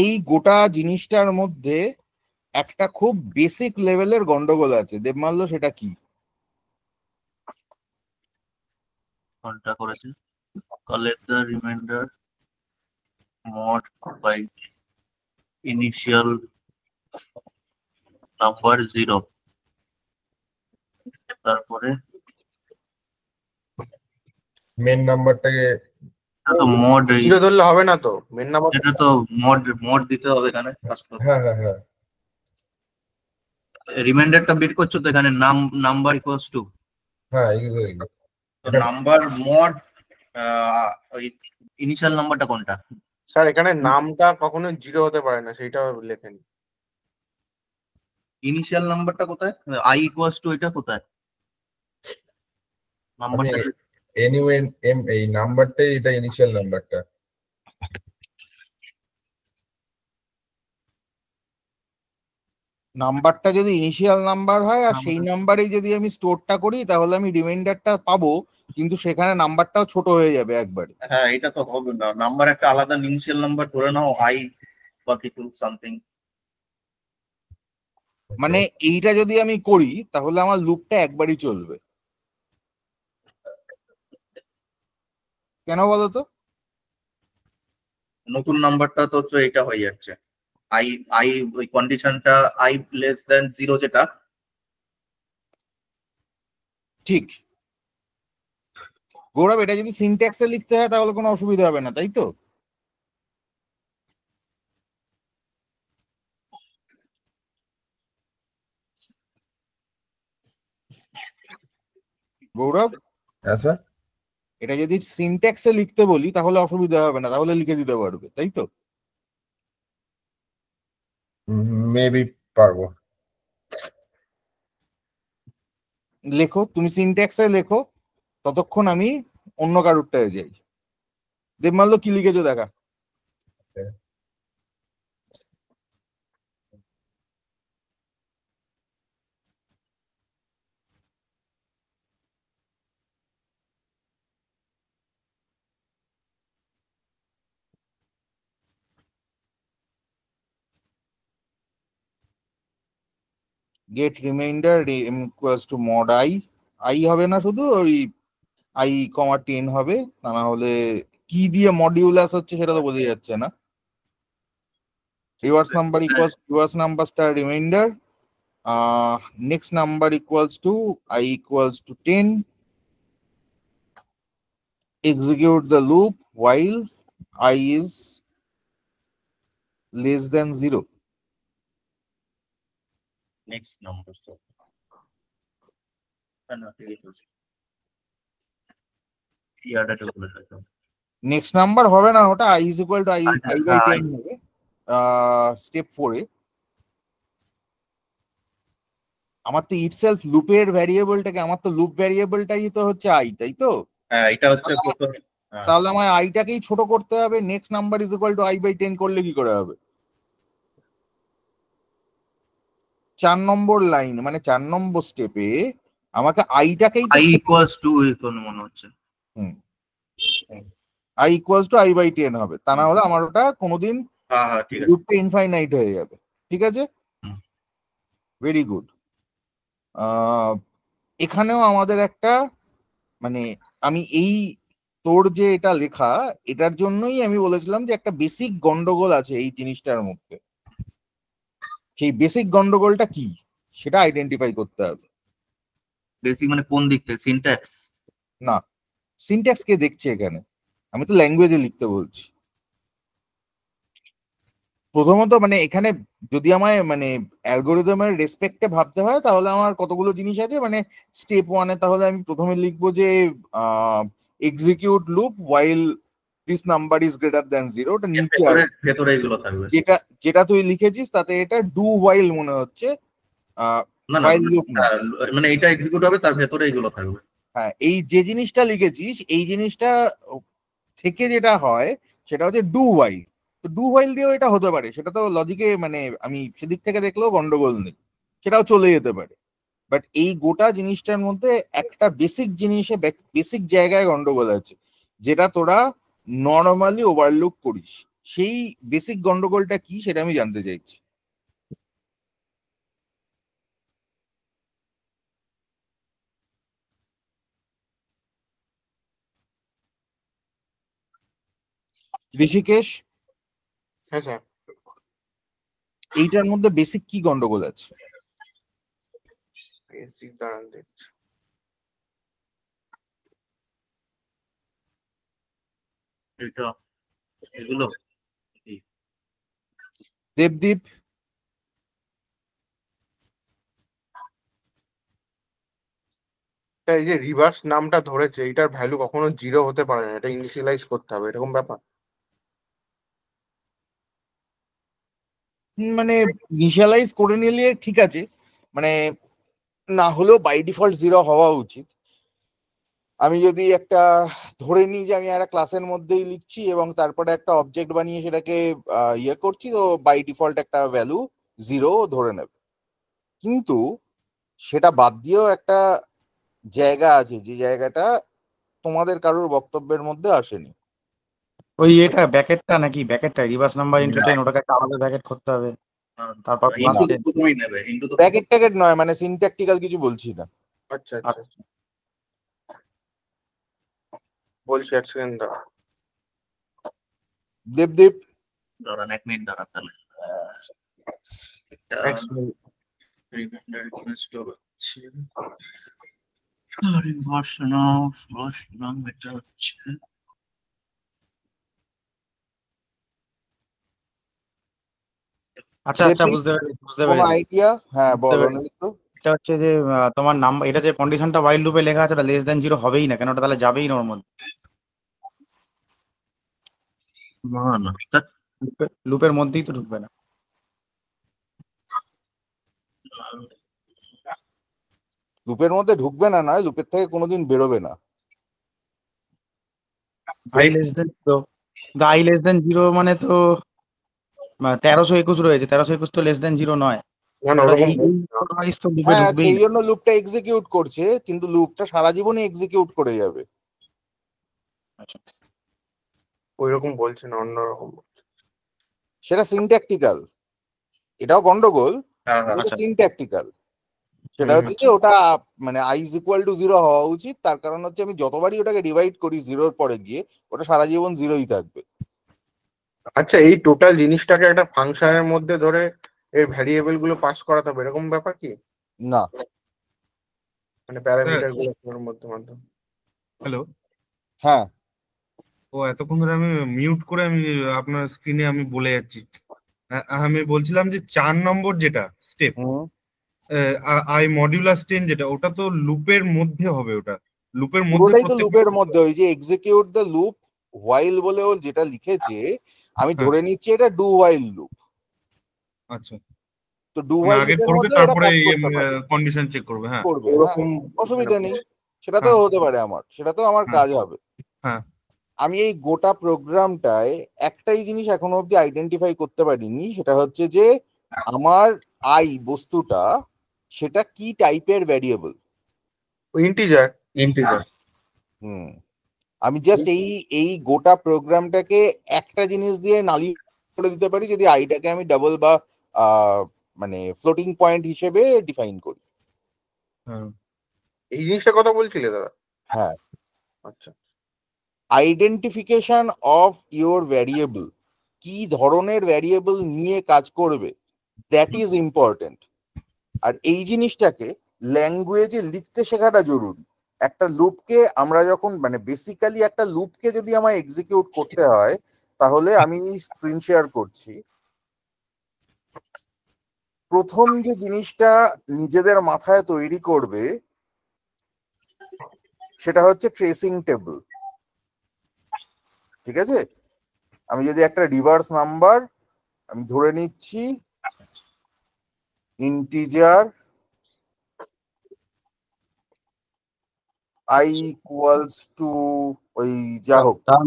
Speaker 1: এই গোটা জিনিসটার মধ্যে একটা খুব বেসিক লেভেলের গন্ডগোল আছে, দেবমাল্য, সেটা কি?
Speaker 5: কোনটা করেছে? Collect the remainder mod by initial number 0, তারপরে
Speaker 6: মেন নাম্বারটাকে
Speaker 5: এটা তো মড,
Speaker 3: জিরো ধরলে হবে না তো, মেন নাম্বার।
Speaker 5: এটা তো মড দিতে হবে এখানে ফার্স্ট।
Speaker 6: হ্যাঁ হ্যাঁ হ্যাঁ
Speaker 5: রিমাইন্ডারটা বের করছো তো এখানে নাম্বার ইকুয়ালস টু
Speaker 6: হ্যাঁ এগুলো এটা
Speaker 5: নাম্বার মড, ওই ইনিশিয়াল নাম্বারটা কোনটা?
Speaker 3: স্যার এখানে নামটা কখনো জিরো হতে পারে না, সেইটা লেখেন।
Speaker 5: ইনিশিয়াল নাম্বারটা কোথায়? আই ইকুয়ালস টু, এটা কোথায়
Speaker 6: আমি
Speaker 5: নাম্বারটা?
Speaker 6: এনিওয়ে এই নাম্বারটাই, এটা ইনিশিয়াল নাম্বারটা।
Speaker 1: নাম্বারটা যদি ইনিশিয়াল নাম্বার হয় আর সেই নাম্বারেই যদি আমি স্টোরটা করি, তাহলে আমি রিমাইন্ডারটা পাবো, কিন্তু সেখানে নাম্বারটাও ছোট হয়ে যাবে একবারে।
Speaker 5: হ্যাঁ, এটা তো হবে না, নাম্বার একটা আলাদা ইনিশিয়াল নাম্বার ধরে নাও, আই বা কিছু সামথিং।
Speaker 1: মানে এইটা যদি আমি করি তাহলে আমার লুপটা একবারই চলবে। কেন বলো তো?
Speaker 5: নতুন নাম্বারটা তো হচ্ছে এটা হয়ে যাচ্ছে, আই আই ওই কন্ডিশনটা আই লেস দেন 0 যেটা।
Speaker 1: ঠিক গৌরব, এটা যদি সিনট্যাক্সে লিখতে হয় তাহলে কোনো অসুবিধা হবে না, তাই তো? গৌরব,
Speaker 6: হ্যাঁ স্যার,
Speaker 1: এটা যদি সিনট্যাক্সে লিখতে বলি তাহলে অসুবিধা হবে না, তাহলে লিখে দিতে পারবে, তাই তো?
Speaker 6: মেবি পারবো।
Speaker 1: লেখো, তুমি সিনট্যাক্সে লেখো, ততক্ষণ আমি অন্য কারুরটায় যাই। দেবমাল্য কি লিখেছো দেখা। Get remainder equals to mod I হবে না, শুধু ওই i, 10 হবে, তা না হলে কি দিয়ে মডিউলাস হচ্ছে সেটা তো বোঝা যাচ্ছে না। Reverse number equals reverse number star remainder, next number equals to I equals to 10, execute the loop while I is less than 0.
Speaker 5: Next number sir না ঠিক আছে ইয়ারটা বলে রাখো।
Speaker 1: নেক্সট নাম্বার হবে না, ওটা I is equal to I
Speaker 5: আচ্ছা,
Speaker 1: by
Speaker 5: হ্যাঁ,
Speaker 1: 10 হবে স্টেপ 4 এ। আমার তো ইটসেলফ লুপের ভ্যারিয়েবলটাকে, আমার তো লুপ ভ্যারিয়েবলটাই তো হচ্ছে I, তাই তো?
Speaker 5: হ্যাঁ এটা হচ্ছে প্রথম। হ্যাঁ,
Speaker 1: তাহলে আমার আইটাকেই ছোট করতে হবে, next number is equal to I by 10 করলে কি করে হবে? 4 নম্বর লাইন মানে 4 নম্বর স্টেপে আমাকে আইটাকেই
Speaker 5: I equals to এখন মনে হচ্ছে
Speaker 1: I equals to I by 10 হবে, তা না হলে আমার ওটা কোনোদিন
Speaker 5: হ্যাঁ হ্যাঁ ঠিক আছে।
Speaker 1: লুপটা ইনফাইনাইট হয়ে যাবে। ঠিক আছে,
Speaker 5: হুম।
Speaker 1: Very good. এখানেও আমাদের একটা মানে আমি এই তোর যে এটা লেখা, এটার জন্যই আমি বলেছিলাম যে একটা বেসিক গন্ডগোল আছে এই জিনিসটার মধ্যে। সেই বেসিক গন্ডগোলটা কি সেটা আইডেন্টিফাই করতে হবে।
Speaker 5: বেসিক মানে কোন দিক থেকে? সিনট্যাক্স?
Speaker 1: না, সিনট্যাক্স কে দেখছে এখানে? আমি তো ল্যাঙ্গুয়েজে লিখতে বলছি। প্রথমত মানে এখানে যদি আমায় মানে অ্যালগোরিদমের রেসপেক্টে ভাবতে হয় তাহলে আমার কতগুলো জিনিস আছে। মানে স্টেপ 1 এ তাহলে আমি প্রথমে লিখবো যে execute loop while this number is greater than 0, ওটা নিচে
Speaker 5: ভেতরে
Speaker 1: আসবে।
Speaker 5: ভেতরে এগুলো থাকবে।
Speaker 1: যেটা যেটা তুই লিখেছিস তাতে এটা ডু while মনে হচ্ছে,
Speaker 5: না না
Speaker 1: while loop না।
Speaker 5: মানে এটা এক্সিকিউট হবে তার ভেতরে এগুলো থাকবে।
Speaker 1: হ্যাঁ, এই যে জিনিসটা লিখেছিস এই জিনিসটা থেকে যেটা হয় সেটা হচ্ছে ডু while। তো ডু while দিয়েও এটা হতে পারে, সেটা তো লজিকে মানে আমি সেদিক থেকে দেখলেও গন্ডগোল নেই, সেটাও চলে যেতে পারে। বাট এই গোটা জিনিসটার মধ্যে একটা বেসিক জিনিসে বেসিক জায়গায় গন্ডগোল আছে, যেটা তোরা নর্মালি ওভারলুক করিস। সেই বেসিক গন্ডগোলটা কি সেটা আমি জানতে চাইছি। ঋষিকেশ,
Speaker 3: হ্যাঁ স্যার।
Speaker 1: এইটার মধ্যে বেসিক কি গন্ডগোল আছে?
Speaker 3: বেসিক দাঁড়ান দেখছি।
Speaker 5: এটা এগুলো
Speaker 1: দেবদীপ,
Speaker 3: এই যে রিভার্স নামটা ধরেছে এটার ভ্যালু কখনো 0 হতে পারে না, এটা ইনিশিয়ালাইজ করতে হবে, এরকম ব্যাপার?
Speaker 1: মানে ইনিশিয়ালাইজ করে নিলে ঠিক আছে, মানে না হলেও বাই ডিফল্ট 0 হওয়া উচিত। আমি যদি একটা ধরে নিই যে আমি একটা ক্লাসের মধ্যেই লিখছি এবং তারপরে একটা অবজেক্ট বানিয়ে সেটাকে ইয়ে করছি, তো বাই ডিফল্ট একটা ভ্যালু 0 ধরে নেবে। কিন্তু সেটা বাদ দিয়েও একটা জায়গা আছে, যে জায়গাটা তোমাদের কারোর বক্তব্যের মধ্যে আসেনি।
Speaker 4: ওই এটা ব্যাকেটটা নাকি ব্যাকেটটা রিভার্স নাম্বার ইনটু 10, ওটাকে একটা আলাদা ব্যাকেট করতে হবে, তারপর
Speaker 5: ইন্টু তো
Speaker 4: ক্লাসে
Speaker 5: প্রথমেই নেবে, ইন্টু তো
Speaker 1: ব্র্যাকেট ট্যাকেট নয়, মানে সিনট্যাকটিক্যাল কিছু বলছি না।
Speaker 3: আচ্ছা আচ্ছা বলছি, এক সেকেন্ড দাঁড়া।
Speaker 1: দেবদীপ,
Speaker 5: দাঁড়ান 1 মিনিট দাঁড়ান তাহলে। এটা
Speaker 3: এক সেকেন্ড।
Speaker 5: রিমাইন্ডার রিকোয়েস্ট হচ্ছে ভার্সন অফ নাম এটা হচ্ছে
Speaker 4: আচ্ছা আচ্ছা
Speaker 1: দেবদীপ,
Speaker 4: বুঝতে পেরেছি
Speaker 1: কোনো আইডিয়া? হ্যাঁ
Speaker 4: বুঝতে
Speaker 1: বলো
Speaker 4: পেরেছি।
Speaker 1: তো।
Speaker 4: এটা হচ্ছে যে তোমার নাম্বার, এটা যে কন্ডিশনটা ওয়াইল লুপে লেখা আছে ওটা লেস দ্যান 0 হবেই না, কেন ওটা তাহলে যাবেই না ওর মধ্যে,
Speaker 5: না
Speaker 4: লুপের মধ্যেই তো ঢুকবে না।
Speaker 1: লুপের মধ্যে ঢুকবে না, নয় লুপের থেকে কোনোদিন বেরোবে না।
Speaker 4: I less than 0, I less than 0 মানে তো 1321 রয়েছে, 1321 তো লেস দেন 0 নয়।
Speaker 3: না না
Speaker 4: ওটা
Speaker 3: ওরকম
Speaker 4: এই wise তো লুপে
Speaker 1: হ্যাঁ,
Speaker 4: ঢুকবেই
Speaker 1: সেই
Speaker 4: না।
Speaker 1: জন্য লুপটা এক্সিকিউট করছে, কিন্তু লুপটা সারা জীবনই এক্সিকিউট করে যাবে।
Speaker 3: ওইরকম বলছে না, অন্যরকম।
Speaker 1: সেটা সিনট্যাকটিক্যাল, এটাও গন্ডগোল,
Speaker 5: হ্যাঁ হ্যাঁ
Speaker 1: এটা
Speaker 4: আচ্ছা
Speaker 1: সিনট্যাকটিক্যাল। সেটা হচ্ছে যে ওটা মানে i is equal to 0 হওয়া উচিত, তার কারণ হচ্ছে আমি যতবারই ওটাকে ডিভাইড করি 0-র পরে গিয়ে ওটা সারা জীবন 0-ই থাকবে।
Speaker 3: আচ্ছা, এই টোটাল জিনিসটাকে একটা ফাংশনের মধ্যে ধরে এর ভ্যারিয়েবল গুলো পাস করাতে হবে, এরকম ব্যাপার কি?
Speaker 1: না,
Speaker 3: মানে প্যারামিটার গুলো ওর মধ্যে মাধ্যমে।
Speaker 2: হ্যালো,
Speaker 1: হ্যাঁ
Speaker 2: ও এতক্ষণ ধরে আমি মিউট করে আমি আপনার স্ক্রিনে আমি বলে যাচ্ছি। আমি বলছিলাম যে 4 নম্বর যেটা স্টেপ,
Speaker 1: হুম,
Speaker 2: আই মডিউলাস 10 যেটা, ওটা তো লুপের মধ্যে হবে, ওটা লুপের মধ্যে
Speaker 1: পুরোটাই তো
Speaker 2: প্রত্যেকটা
Speaker 1: লুপের মধ্যে। ওই যে এক্সিকিউট দ্য লুপ হোয়াইল বলে ও যেটা লিখেছে, আমি
Speaker 2: হ্যাঁ।
Speaker 1: ধরে নিচ্ছি এটা ডু হোয়াইল লুপ।
Speaker 2: আচ্ছা,
Speaker 1: তো ডু
Speaker 2: মানে
Speaker 1: হোয়াইল
Speaker 2: আগে
Speaker 1: লুপের
Speaker 2: করবে
Speaker 1: মধ্যে ওরা
Speaker 2: তারপরে
Speaker 1: কাজ করতে পারে,
Speaker 2: কন্ডিশন চেক করবে। হ্যাঁ,
Speaker 1: করবে, হ্যাঁ,
Speaker 3: ওরকম
Speaker 1: অসুবিধা নেই, সেটা তো
Speaker 2: হ্যাঁ।
Speaker 1: হতে পারে আমার, সেটা তো আমার
Speaker 2: হ্যাঁ।
Speaker 1: কাজ হবে।
Speaker 2: হ্যাঁ।
Speaker 1: আমি এই গোটা প্রোগ্রামটায় একটাই জিনিস এখনো অব্দি আইডেন্টিফাই করতে পারিনি, সেটা হচ্ছে যে আমার আই বস্তুটা সেটা কি টাইপের ভ্যারিয়েবল।
Speaker 3: ইন্টিজার।
Speaker 5: ইন্টিজার।
Speaker 1: হুম, আমি জাস্ট এই গোটা প্রোগ্রামটাকে একটা জিনিস দিয়ে নালি করে দিতে পারি যদি আইটাকে আমি ডাবল বা মানে ফ্লোটিং পয়েন্ট হিসেবে ডিফাইন করি।
Speaker 3: এই জিনিসটার কথা বলছিলে দাদা?
Speaker 1: হ্যাঁ,
Speaker 3: আচ্ছা।
Speaker 1: আইডেন্টিফিকেশন অফ ইওর ভ্যারিয়েবল, কি ধরনের ভ্যারিয়েবল নিয়ে কাজ করবে, দ্যাট ইজ ইম্পর্টেন্ট। আর এই জিনিসটাকে ল্যাঙ্গুয়েজে লিখতে শেখাটা জরুরি। একটা লুপকে আমরা যখন মানে বেসিক্যালি একটা লুপকে যদি আমায় এক্সিকিউট করতে হয়, তাহলে আমি স্ক্রিন শেয়ার করছি। প্রথম যে জিনিসটা নিজেদের মাথায় তৈরি করবে সেটা হচ্ছে ট্রেসিং টেবিল। ঠিক আছে, আমি যদি একটা রিভার্স নাম্বার আমি ধরে নিচ্ছি ইন্টিজার i ইকুয়ালস টু ওই যা হোক,
Speaker 4: তার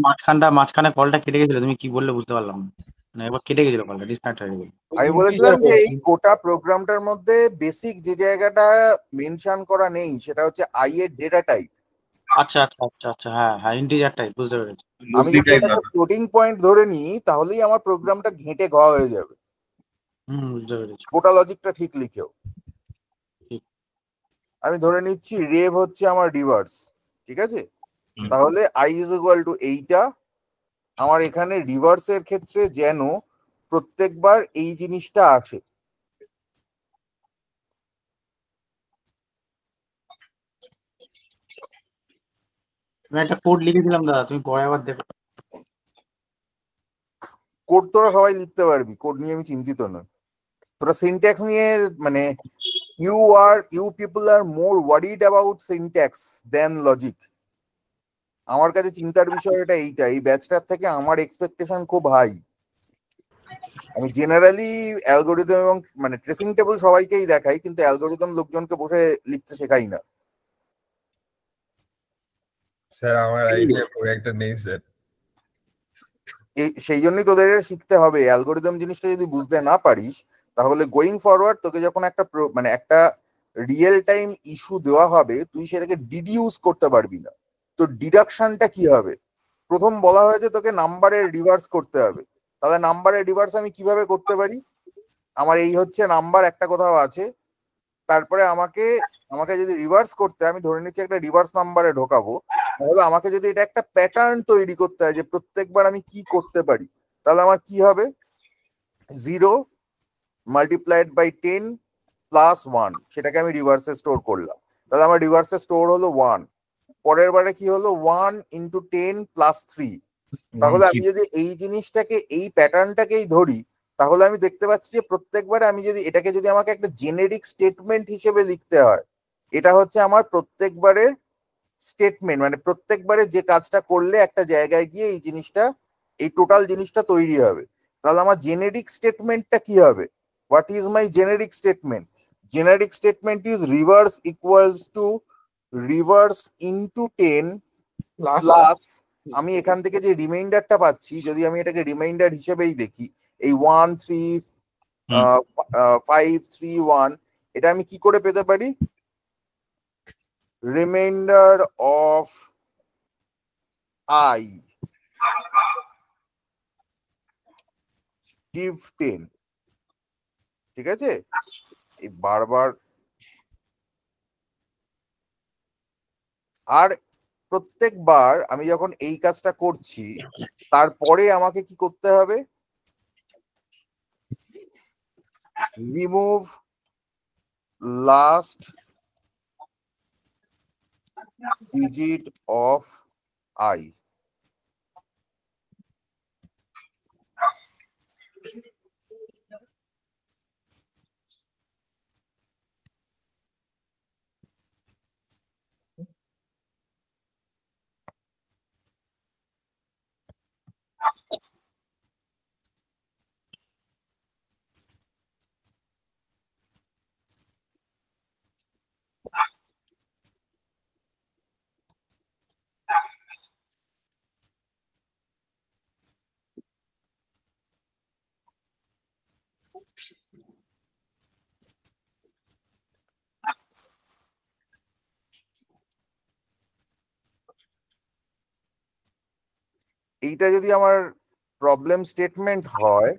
Speaker 4: মাঝখানে কলটা কেটে গেছিল, তুমি কি বললে বুঝতে পারলাম না, মানে একবার কেটে গেছিল কলটা, ডিসকানেক্ট হয়ে গেল।
Speaker 1: আমি বলেছিলাম যে এই গোটা প্রোগ্রামটার মধ্যে বেসিক যে জায়গাটা মেনশন করা নেই সেটা হচ্ছে i এর ডেটা টাইপ।
Speaker 4: আচ্ছা আচ্ছা আচ্ছা আচ্ছা, হ্যাঁ হ্যাঁ, ইন্টিজার টাইপ, বুঝতে পেরেছি।
Speaker 1: আমি যদি এটাকে ফ্লোটিং পয়েন্ট ধরে নিই তাহলেই আমার প্রোগ্রামটা ঘেঁটে ঘ হয়ে যাবে,
Speaker 4: বুঝতে পেরেছি।
Speaker 1: গোটা লজিকটা ঠিক লিখেও।
Speaker 4: ঠিক।
Speaker 1: আমি ধরে নিচ্ছি রেভ হচ্ছে আমার রিভার্স, ঠিক আছে, তাহলে i ইজ ইকুয়াল টু এইটা। আমার এখানে রিভার্সের ক্ষেত্রে যেন প্রত্যেকবার এই জিনিসটা আসে।
Speaker 4: আমি একটা কোড লিখেছিলাম দাদা, তুমি পরে আবার দেখো।
Speaker 1: কোড তোরা সবাই লিখতে পারবি, কোড নিয়ে আমি চিন্তিত নই। তোরা সিনট্যাক্স নিয়ে মানে you people are more worried about syntax then logic. আমার কাছে চিন্তার বিষয় এটা এইটা, এই ব্যাচটার থেকে আমার এক্সপেকটেশন খুব হাই। আমি জেনারেলি অ্যালগোরিদম এবং মানে ট্রেসিং টেবিল সবাইকেই দেখাই, কিন্তু অ্যালগোরিদম লোকজনকে বসে লিখতে শেখাই না।
Speaker 6: স্যার আমার আইডিয়া পুরো একটা নেই স্যার।
Speaker 1: সেই জন্যই তোদের এটা শিখতে হবে। অ্যালগোরিদম জিনিসটা যদি বুঝতে না পারিস তাহলে গোয়িং ফরওয়ার্ড তোকে যখন একটা মানে একটা রিয়েল টাইম ইস্যু দেওয়া হবে তুই সেটাকে ডিডিউস করতে পারবি না। তো ডিডাকশনটা কি হবে? প্রথম বলা হয়েছে তোকে নাম্বারের রিভার্স করতে হবে, তাহলে নাম্বারের রিভার্স আমি কিভাবে করতে পারি? আমার এই হচ্ছে নাম্বার একটা কোথাও আছে, তারপরে আমাকে আমাকে যদি রিভার্স করতে, আমি ধরে নিচ্ছি একটা রিভার্স নাম্বারে ঢোকাবো, তাহলে আমাকে যদি এটা একটা প্যাটার্ন তৈরি করতে হয় যে প্রত্যেকবার আমি কি করতে পারি, তাহলে আমার কি হবে? 0 মাল্টিপ্লাইড বাই 10 প্লাস 1, সেটাকে আমি রিভার্সে স্টোর করলাম, তাহলে আমার রিভার্সে স্টোর হলো 1। পরের বারে কি হলো? 1 ইন্টু 10 প্লাস 3। তাহলে আমি যদি এই জিনিসটাকে এই প্যাটার্নটাকেই ধরি, তাহলে আমি দেখতে পাচ্ছি যে প্রত্যেকবারে আমি যদি এটাকে যদি আমাকে একটা জেনেরিক স্টেটমেন্ট হিসেবে লিখতে হয়, এটা হচ্ছে আমার প্রত্যেকবারের স্টেটমেন্ট, মানে প্রত্যেকবারে যে কাজটা করলে একটা জায়গায় গিয়ে এই জিনিসটা এই টোটাল জিনিসটা তৈরি হবে। তাহলে আমার জেনেরিক স্টেটমেন্টটা কি হবে? What is my generic statement? Generic statement is reverse equals to reverse into 10 plus আমি এখান থেকে যে রিমাইন্ডারটা পাচ্ছি, যদি আমি এটাকে রিমাইন্ডার হিসেবেই দেখি, এই 1 3 5 3 1, এটা আমি কি করে পেতে পারি? Reminder of i give 10। ঠিক আছে, এই বারবার আর প্রত্যেকবার আমি যখন এই কাজটা করছি তারপরে আমাকে কি করতে হবে, remove last digit of I. এইটা যদি আমার প্রবলেম স্টেটমেন্ট হয়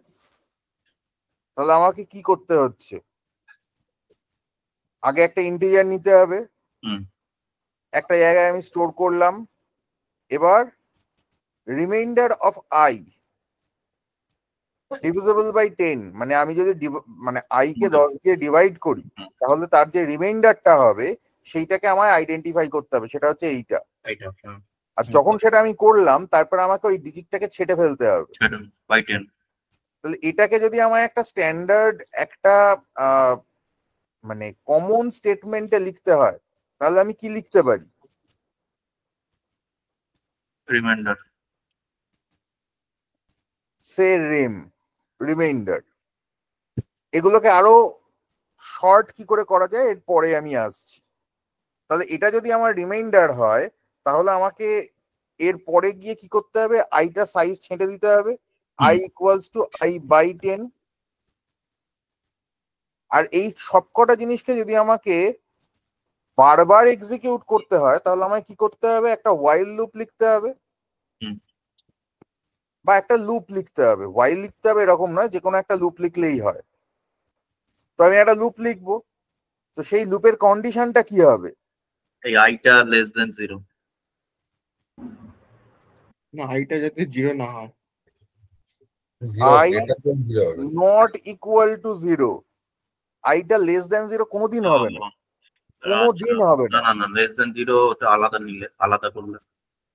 Speaker 1: তাহলে আমাকে কি করতে হচ্ছে, আগে একটা ইন্টিজার নিতে হবে, একটা জায়গায় আমি স্টোর করলাম, এবার remainder of I divisible by 10, মানে আমি যদি মানে আই কে 10 দিয়ে ডিভাইড করি তাহলে তার যে রিমাইন্ডারটা হবে সেইটাকে আমায় আইডেন্টিফাই করতে হবে, সেটা হচ্ছে এইটা। আর যখন সেটা আমি করলাম তারপর আমাকে ওই ডিজিটটাকে ছেটে ফেলতে হবে
Speaker 5: বাই 10।
Speaker 1: তাহলে এটাকে যদি আমায় একটা স্ট্যান্ডার্ড একটা মানে কমন স্টেটমেন্টে লিখতে হয় তাহলে আমি কি লিখতে পারি,
Speaker 5: রিমাইন্ডার,
Speaker 1: সে রিমাইন্ডার। এগুলোকে আরো শর্ট কি করে করা যায় এর পরে আমি আসছি। তাহলে এটা যদি আমার রিমাইন্ডার হয় তাহলে আমাকে এর পরে গিয়ে কি করতে হবে, আইটা সাইজ ছেঁটে দিতে হবে, I equals to I by 10। আর এই সবকটা জিনিসকে যদি আমাকে বারবার এক্সিকিউট করতে হয় তাহলে আমায় কি করতে হবে, একটা ওয়াইল লুপ লিখতে হবে বা একটা লুপ লিখতে হবে। ওয়াইল লিখতে হবে এরকম নয়, যে কোনো একটা লুপ লিখলেই হয়। তো আমি একটা লুপ লিখবো, তো সেই লুপের কন্ডিশনটা কি হবে,
Speaker 5: এই আইটা লেস দেন 0।
Speaker 3: না আইটা যাতে 0 না হয়।
Speaker 1: I not equal to 0, আইটা লেস দেন 0 কোনোদিন হবে না, কোনোদিন হবে না।
Speaker 5: না না, লেস দেন 0 ওটা আলাদা নিলে, আলাদা করলে।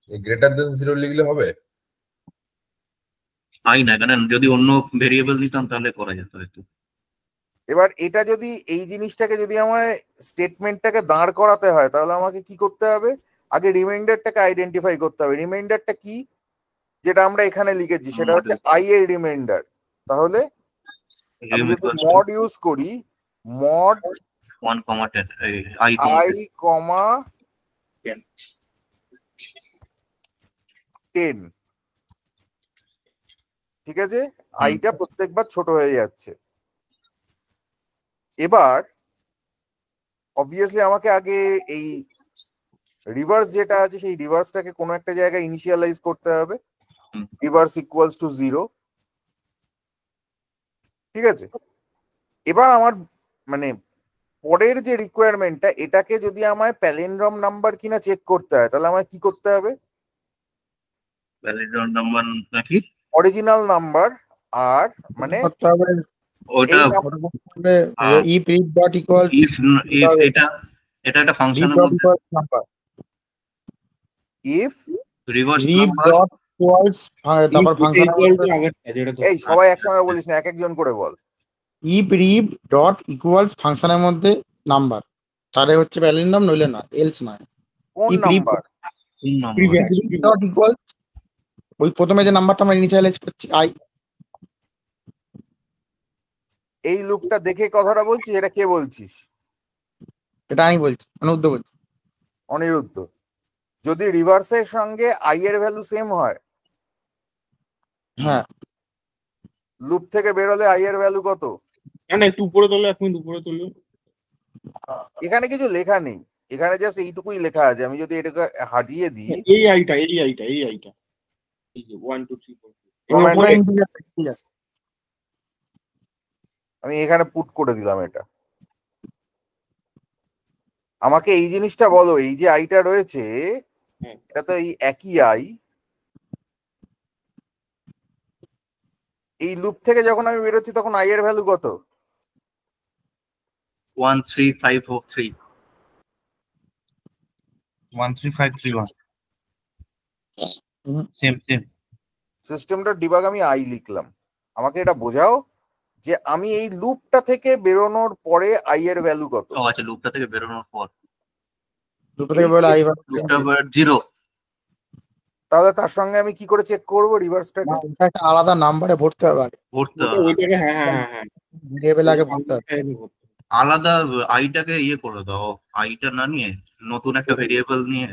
Speaker 6: গ্রেটার দেন 0 লিখলে হবে?
Speaker 5: আই না, কারণ যদি অন্য ভেরিয়েবল নিতাম তাহলে করা যেত হয়তো।
Speaker 1: এবার এটা যদি এই জিনিসটাকে যদি আমায় স্টেটমেন্টটাকে দাঁড় করাতে হয় তাহলে আমাকে কি করতে হবে, আগে রিমাইন্ডারটাকে আইডেন্টিফাই করতে হবে। রিমাইন্ডারটা কি, যেটা আমরা এখানে লিখেছি সেটা হচ্ছে আই এর রিমাইন্ডার। তাহলে আমি যদি মড ইউজ করি, মড
Speaker 5: 1, 10
Speaker 1: আই কমা 10, ঠিক আছে, আইটা প্রত্যেকবার ছোট হয়ে যাচ্ছে। এবার অবভিয়াসলি আমাকে আগে এই রিভার্স যেটা আছে সেই রিভার্সটাকে কোনো একটা জায়গায় ইনিশিয়ালাইজ করতে হবে, রিভার্স ইকুয়ালস টু 0, ঠিক আছে। এবার আমার মানে পরের যে রিকোয়ারমেন্টটা, এটাকে যদি আমায় প্যালিন্ড্রম নাম্বার কিনা চেক করতে হয় তাহলে আমায় কি করতে হবে,
Speaker 5: প্যালিন্ড্রম নাম্বার নাকি
Speaker 1: অরিজিনাল নাম্বার। আর মানে
Speaker 5: ওটা
Speaker 4: if read dot equals
Speaker 5: if এটা একটা ফাংশনের মধ্যে
Speaker 4: number,
Speaker 1: if
Speaker 5: reverse
Speaker 4: read
Speaker 5: number
Speaker 4: dot equals তারপর ফাংশন,
Speaker 1: এই সবাই একসঙ্গে বলিস না, এক একজন করে বল।
Speaker 4: if read dot equals ফাংশনের মধ্যে নাম্বার, তাহলে হচ্ছে প্যালিন্ড্রম, নইলে না, এলস নয়।
Speaker 1: কোন
Speaker 4: if read
Speaker 1: number,
Speaker 4: dot equals ওই প্রথমে যে নাম্বারটা আমরা ইনিশিয়ালাইজ করছি আই।
Speaker 1: এই লুপটা দেখে কথাটা বলছিস, এটা কে বলছিস?
Speaker 4: এটা আমি বলছি, অনুদ্ধ বলছি।
Speaker 1: অনিরুদ্ধ। যদি রিভার্সের সঙ্গে আই এর ভ্যালু সেম হয়,
Speaker 4: হ্যাঁ,
Speaker 1: লুপ থেকে বেরোলে আই এর ভ্যালু কত?
Speaker 3: না একটু উপরে তোলো, 1 মিনিট উপরে তোলো।
Speaker 1: এখানে কিছু লেখা নেই, এখানে জাস্ট এইটুকুই লেখা আছে। আমি যদি এটাকে হারিয়ে দিই,
Speaker 3: এই আইটা এই যে 1 2 3 4
Speaker 1: আমি এখানে পুট করে দিলাম এটা। আমাকে এই জিনিসটা বলো, এই যে আইটা রয়েছে
Speaker 3: হুম।
Speaker 1: এটা তো এই একই আই, এই লুপ থেকে যখন আমি বেরোচ্ছি তখন আই এর ভ্যালু কত?
Speaker 5: 13543
Speaker 2: 13531
Speaker 4: হুম।
Speaker 2: সেম
Speaker 1: সিস্টেমটা ডিবাগ আমি আই লিখলাম, আমাকে এটা বোঝাও যে আমি এই লুপটা থেকে বেরোনোর পরে আই এর ভ্যালু কত?
Speaker 5: ও আচ্ছা, লুপটা থেকে বেরোনোর পর
Speaker 4: দুটো থেকে বলে আই
Speaker 5: লুপটা 0।
Speaker 1: তাহলে তার সঙ্গে আমি কি করে চেক করবো রিভার্সটাকে?
Speaker 4: ওটা একটা আলাদা নাম্বারে ভরতে হবে আগে,
Speaker 5: ভরতে
Speaker 3: ওটা
Speaker 5: হবে
Speaker 3: ওইটাকে হ্যাঁ হ্যাঁ হ্যাঁ হ্যাঁ
Speaker 4: ভেরিয়েবল আগে ভরতে হবে।
Speaker 5: আলাদা আইটাকে ইয়ে করে দাও, আইটা না নিয়ে নতুন একটা ভেরিয়েবল নিয়ে।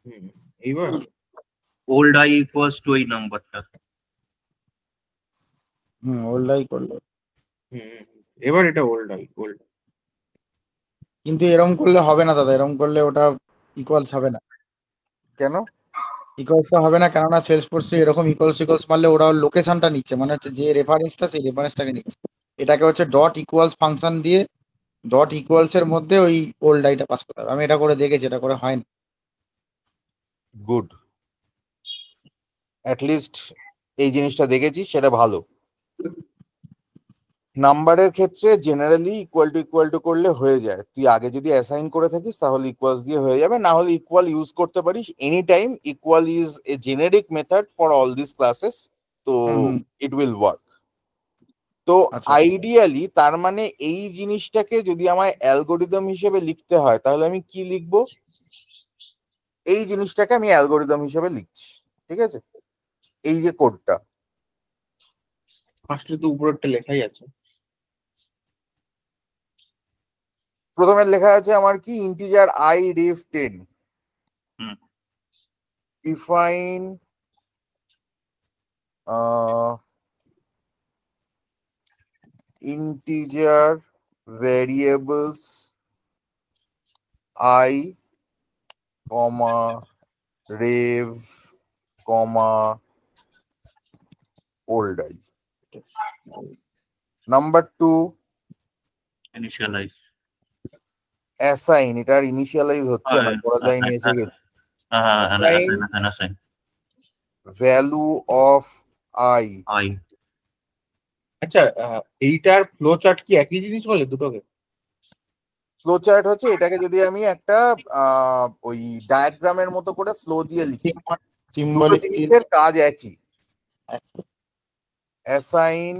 Speaker 3: হুম, এইবার
Speaker 5: ওল্ড আই ইকুয়ালস টু এই নাম্বারটা।
Speaker 4: ওল্ড আই করলো,
Speaker 3: হুম, এবার এটা ওল্ড আই ওল্ড।
Speaker 4: কিন্তু এরম করলে হবে না দাদা, এরম করলে ওটা ইকুয়ালস হবে না।
Speaker 1: কেন?
Speaker 4: ইকুয়ালসটা হবে না, কেননা সেলস ফোর্সে এরকম ইকুয়ালস মারলে ওরা লোকেশনটা নিচ্ছে, মানে হচ্ছে যে রেফারেন্সটা সেই রেফারেন্সটাকে নিচ্ছে। এটাকে হচ্ছে ডট ইকুয়ালস ফাংশন দিয়ে ডট ইকুয়ালস এর মধ্যে ওই ওল্ড আইটা পাস করতে হবে। আমি এটা করে দেখেছি, এটা করে হয় না।
Speaker 1: গুড, অ্যাটলিস্ট এই জিনিসটা দেখেছি, সেটা ভালো। নাম্বারের ক্ষেত্রে জেনারেলি ইকুয়াল টু করলে হয়ে যায়, তুই আগে যদি অ্যাসাইন করে থাকিস তাহলে ইকুয়ালস দিয়ে হয়ে যাবে, না হলে ইকুয়াল ইউজ করতে পারিস any time. Equal is a generic method for all this classes, তো ইট উইল ওয়ার্ক। তো
Speaker 4: আচ্ছা।
Speaker 1: আইডিয়ালি তার মানে এই জিনিসটাকে যদি আমায় অ্যালগোরিদম হিসেবে লিখতে হয় তাহলে আমি কি লিখবো? এই জিনিসটাকে আমি অ্যালগোরিদম হিসেবে লিখছি, ঠিক আছে? এই যে কোডটা,
Speaker 3: ফার্স্টে তো উপরেরটা লেখাই আছে।
Speaker 1: প্রথমে লেখা আছে আমার কি, integer I ref 10,
Speaker 5: hmm.
Speaker 1: Define integer variables I, comma rev, comma old I. Number 2,
Speaker 5: initialize.
Speaker 1: assign, এটার ইনিশিয়ালাইজ হচ্ছে না, পরের লাইনে এসে গেছে।
Speaker 5: Assign
Speaker 1: value of I,
Speaker 5: I.
Speaker 3: আচ্ছা, এইটার ফ্লো চার্ট কি একই জিনিস বলে দুটোকে?
Speaker 1: ফ্লো চার্ট হচ্ছে এটাকে যদি আমি একটা ওই ডায়াগ্রামের মতো করে ফ্লো দিয়ে লিখি, দুটো
Speaker 4: সিম্বলিক
Speaker 1: জিনিসের কাজ একই। assign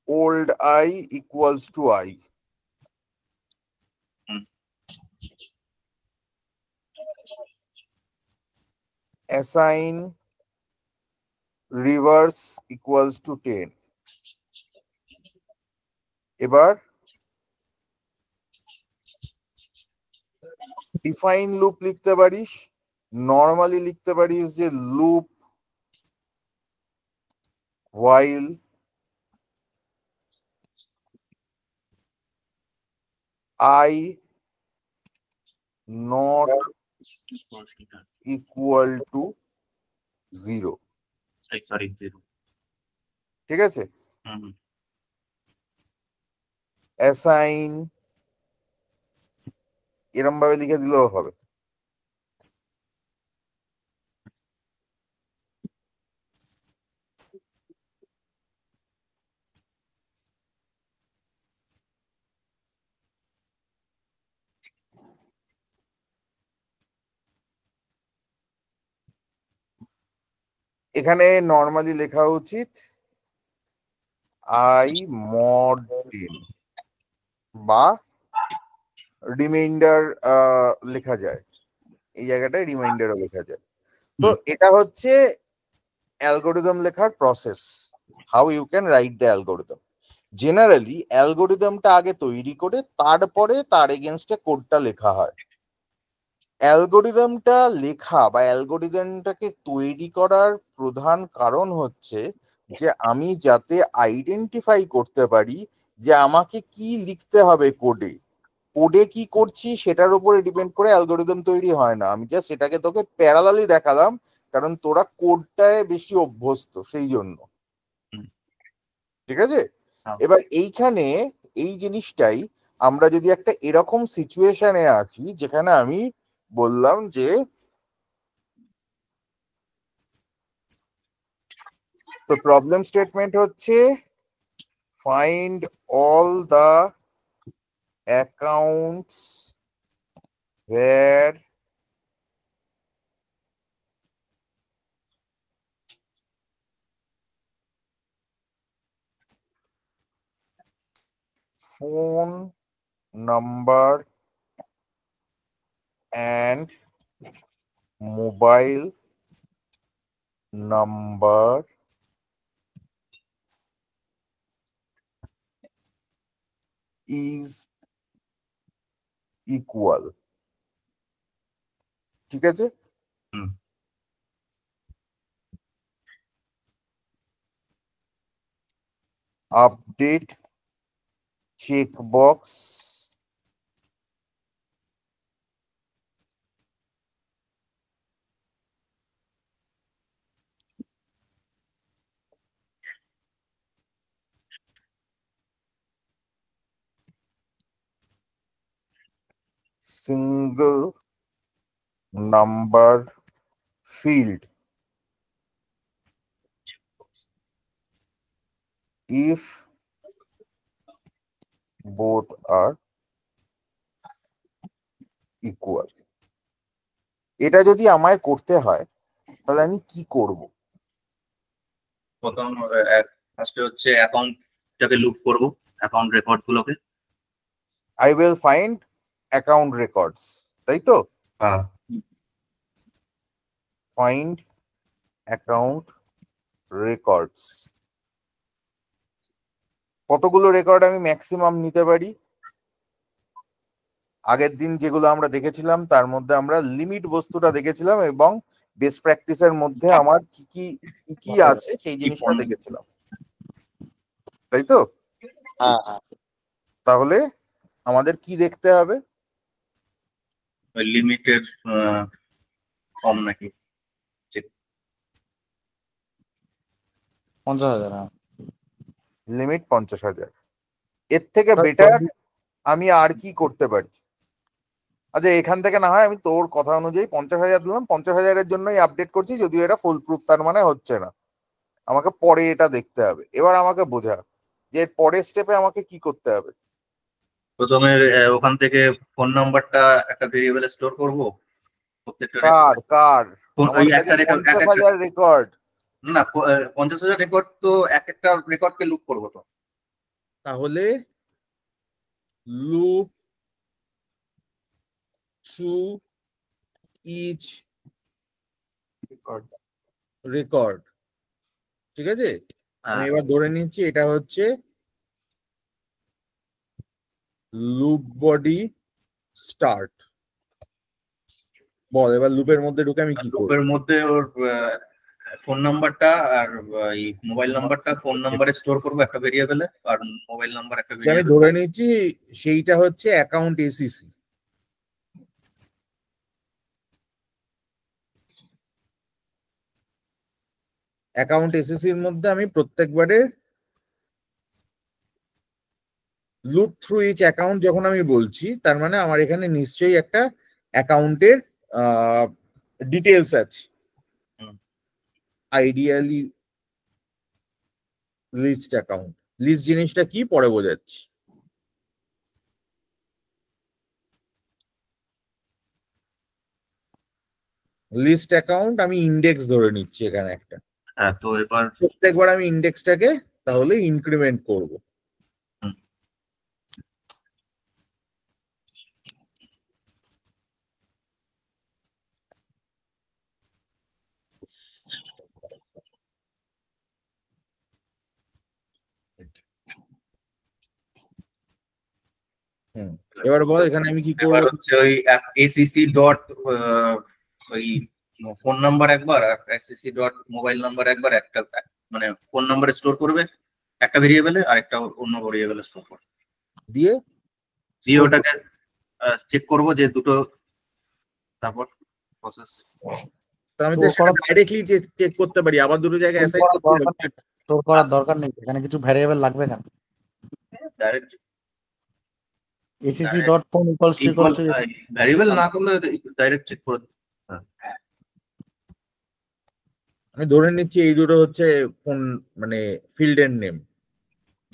Speaker 1: old I equals to I. Assign reverse equals to 10. এবার ডিফাইন লুপ লিখতে পারিস, নর্মালি লিখতে পারিস যে loop while I not equal to 0,
Speaker 5: sorry 0।
Speaker 1: ঠিক আছে? অ্যাসাইন এরম ভাবে লিখে দিলেও হবে। এখানে নর্মালি লেখা উচিত I mod 10 বা রিমাইন্ডার লেখা যায়, এই জায়গাটায় রিমাইন্ডারও লেখা যায়। তো এটা হচ্ছে অ্যালগোরিদম লেখার process, how you can write the algorithm. Generally অ্যালগোরিদমটা আগে তৈরি করে তারপরে তার এগেনস্টে কোডটা লেখা হয়। অ্যালগোরিদমটা লেখা বা অ্যালগোরিদমটাকে তৈরি করার প্রধান কারণ হচ্ছে যে আমি যাতে আইডেন্টিফাই করতে পারি যে আমাকে কি লিখতে হবে কোডে, কোডে কি করছি সেটার উপরে ডিপেন্ড করে অ্যালগোরিদম তৈরি হয় না। আমি জাস্ট এটাকে তোকে প্যারালালি দেখালাম, কারণ তোরা কোডটায় বেশি অভ্যস্ত সেই জন্য, ঠিক আছে? এবার এইখানে এই জিনিসটাই আমরা যদি একটা এরকম সিচুয়েশনে আছি যেখানে আমি বললাম যে তো প্রবলেম স্টেটমেন্ট হচ্ছে find all the accounts where phone number and mobile number is equal. ঠিক আছে?
Speaker 5: হুম।
Speaker 1: Update checkbox single number field if both are equal. এটা যদি আমায় করতে হয় তাহলে আমি কি করব?
Speaker 5: প্রথম ফার্স্টে হচ্ছে অ্যাকাউন্টটাকে লুপ করব, অ্যাকাউন্ট রেকর্ড গুলোকে।
Speaker 1: I will find account records, তাই তো?
Speaker 5: হ্যাঁ।
Speaker 1: Find account records. কতগুলো রেকর্ড আমি ম্যাক্সিমাম নিতে পারি? আগের দিন যেগুলো আমরা দেখেছিলাম তার মধ্যে আমরা লিমিট বস্তুটা দেখেছিলাম এবং বেস্ট প্র্যাকটিসের মধ্যে আমার কি কি আছে সেই জিনিসটা দেখেছিলাম, তাই তো?
Speaker 4: হ্যাঁ হ্যাঁ
Speaker 1: তাহলে আমাদের কি দেখতে হবে?
Speaker 5: লিমিটের কম নাকি?
Speaker 4: 50,000। হ্যাঁ
Speaker 1: লিমিট 50,000। এর থেকে বেটার আমি আর কি করতে পারি? আচ্ছা, এখান থেকে না হয় আমি তোর কথা অনুযায়ী 50,000 দিলাম, 50,000-এর জন্যই আপডেট করছি, যদিও এটা ফুল প্রুফ তার মানে হচ্ছে না, আমাকে পরে এটা দেখতে হবে। এবার আমাকে বোঝা যে এর পরের স্টেপে আমাকে কি করতে হবে।
Speaker 5: প্রথমে ওখান থেকে ফোন নাম্বারটা একটা ভেরিয়েবলে স্টোর করব। প্রত্যেকটা
Speaker 1: কার কার
Speaker 5: ওই একটা রেকর্ড
Speaker 1: 50,000 রেকর্ড
Speaker 5: না, 50,000 রেকর্ড তো এক একটা রেকর্ডকে লুপ করবো তো।
Speaker 1: তাহলে লুপ থ্রু ইচ রেকর্ড, ঠিক আছে? আমি
Speaker 5: হ্যাঁ।
Speaker 1: এবার ধরে নিচ্ছি এটা হচ্ছে লুপ বডি স্টার্ট। বল এবার লুপের মধ্যে ঢুকে আমি কি করব?
Speaker 5: লুপের মধ্যে ওর ফোন নাম্বারটা আর এই মোবাইল নাম্বারটা ফোন নাম্বারে স্টোর করবো একটা ভেরিয়েবলে, আর মোবাইল নাম্বার একটা
Speaker 1: আমি
Speaker 5: ভেরিয়েবল।
Speaker 1: ধরে নিচ্ছি সেইটা হচ্ছে অ্যাকাউন্ট এসিসি। অ্যাকাউন্ট এসিসির মধ্যে আমি প্রত্যেকবারে লুপ থ্রু ইচ অ্যাকাউন্ট যখন আমি বলছি তার মানে আমার এখানে নিশ্চয়ই একটা অ্যাকাউন্টের ডিটেলস আছে। আইডিয়ালি লিস্ট অ্যাকাউন্ট, লিস্ট জিনিসটা কি পরে বোঝাচ্ছি। লিস্ট অ্যাকাউন্ট আমি ইন্ডেক্স ধরে নিচ্ছি এখানে একটা।
Speaker 5: হ্যাঁ, তো এবার
Speaker 1: প্রত্যেকবার আমি ইন্ডেক্সটাকে তাহলে ইনক্রিমেন্ট করব। এবার বল এখানে আমি কি
Speaker 5: এবার
Speaker 1: করব?
Speaker 5: হচ্ছে ওই এসিসি ডট ওই ফোন নাম্বার একবার আর এসিসি ডট মোবাইল নাম্বার একবার, একটা মানে ফোন নাম্বারে স্টোর করবে একটা ভেরিয়েবলে আর একটা অন্য ভেরিয়েবলে স্টোর করবে।
Speaker 1: দিয়ে
Speaker 5: দিয়ে ওটাকে চেক করব যে দুটো, তারপর প্রসেস।
Speaker 1: আমি তো ডাইরেক্টলি চেক করতে পারি, আবার দুটো জায়গায় অ্যাসাইন করতে পারি।
Speaker 4: স্টোর করার দরকার নেই, এখানে কিছু ভ্যারিয়েবল লাগবে কেন?
Speaker 5: Direct
Speaker 4: ACC dot phone equals to
Speaker 5: variable না করলে ডাইরেক্ট চেক করে
Speaker 1: আমি ধরে নিচ্ছি এই দুটো হচ্ছে কোন মানে ফিল্ডের নেম।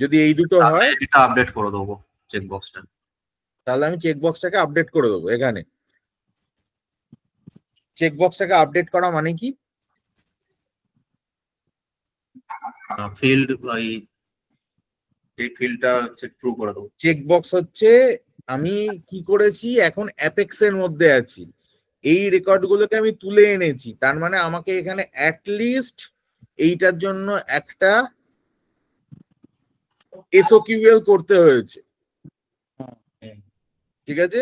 Speaker 1: যদি এই দুটো হয়
Speaker 5: এটা আপডেট করে দেবো চেক বক্সটা।
Speaker 1: তাহলে আমি চেক বক্সটাকে আপডেট করে দেবো। এখানে চেক বক্সটাকে আপডেট করা মানে কি?
Speaker 5: ফিল্ড এই ফিল্ডটা হচ্ছে ট্রু করে দেবো।
Speaker 1: চেক বক্স হচ্ছে আমি কি করেছি, এখন অ্যাপেক্স এর মধ্যে আছি, এই রেকর্ড গুলোকে আমি তুলে এনেছি, তার মানে আমাকে এখানে অ্যাটলিস্ট এইটার জন্য একটা এসওকিউএল করতে হয়েছে, ঠিক আছে?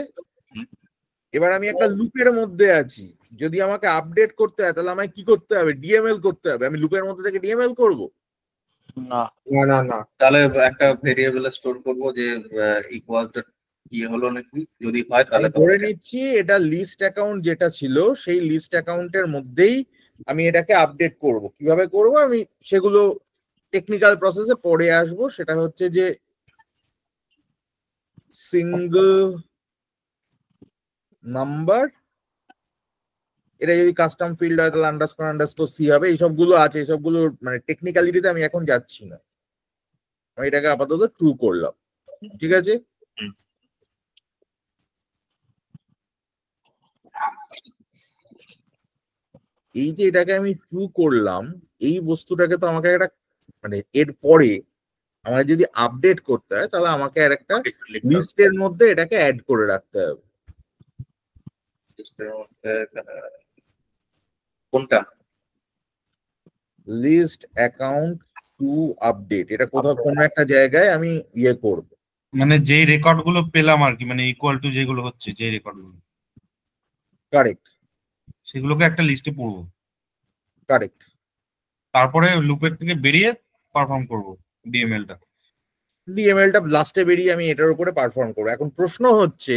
Speaker 1: এবার আমি একটা লুপের মধ্যে আছি, যদি আমাকে আপডেট করতে হয় তাহলে আমায় কি করতে হবে? ডিএমএল করতে হবে। আমি লুপের মধ্যে থেকে ডিএমএল করব
Speaker 4: না।
Speaker 3: না না না,
Speaker 5: তাহলে একটা ভেরিয়েবল স্টোর করবো যে ইকুয়ালটা কি হলো নাকি, যদি হয়
Speaker 1: আমি
Speaker 5: তাহলে
Speaker 1: ধরে নিচ্ছি এটা লিস্ট অ্যাকাউন্ট যেটা ছিল সেই লিস্ট অ্যাকাউন্টের মধ্যেই আমি এটাকে আপডেট করব। কিভাবে করব আমি সেগুলো টেকনিক্যাল প্রসেসে পরে আসবো। সেটা হচ্ছে যে সিঙ্গল নাম্বার, এটা যদি কাস্টম ফিল্ড হয় তাহলে আন্ডারস্কোর সি হবে। এইসবগুলো আছে, এইসবগুলো মানে টেকনিক্যালিটিতে আমি এখন যাচ্ছি না, আমি এটাকে আপাতত ট্রু করলাম, ঠিক আছে? এই যে এটাকে আমি ট্রু করলাম, এই বস্তুটাকে তো আমাকে একটা মানে এর পরে আমার যদি আপডেট করতে হয় তাহলে আমাকে আর একটা লিস্টের মধ্যে এটাকে অ্যাড করে রাখতে হবে।
Speaker 5: কোনটা?
Speaker 1: লিস্ট অ্যাকাউন্ট টু আপডেট, এটা কোথাও কোনো একটা জায়গায় আমি ইয়ে করব।
Speaker 2: মানে যেই রেকর্ড গুলো পেলাম আর কি, মানে ইকুয়াল টু যেগুলো হচ্ছে যে রেকর্ড গুলো,
Speaker 1: কারেক্ট
Speaker 2: সেগুলোকে একটা লিস্টে পড়বো,
Speaker 1: কারেক্ট।
Speaker 2: তারপরে লুপের থেকে বেরিয়ে পারফর্ম করবো ডিএমএলটা।
Speaker 1: ডিএমএলটা লাস্টে বেরিয়ে আমি এটার উপরে পারফর্ম করবো। এখন প্রশ্ন হচ্ছে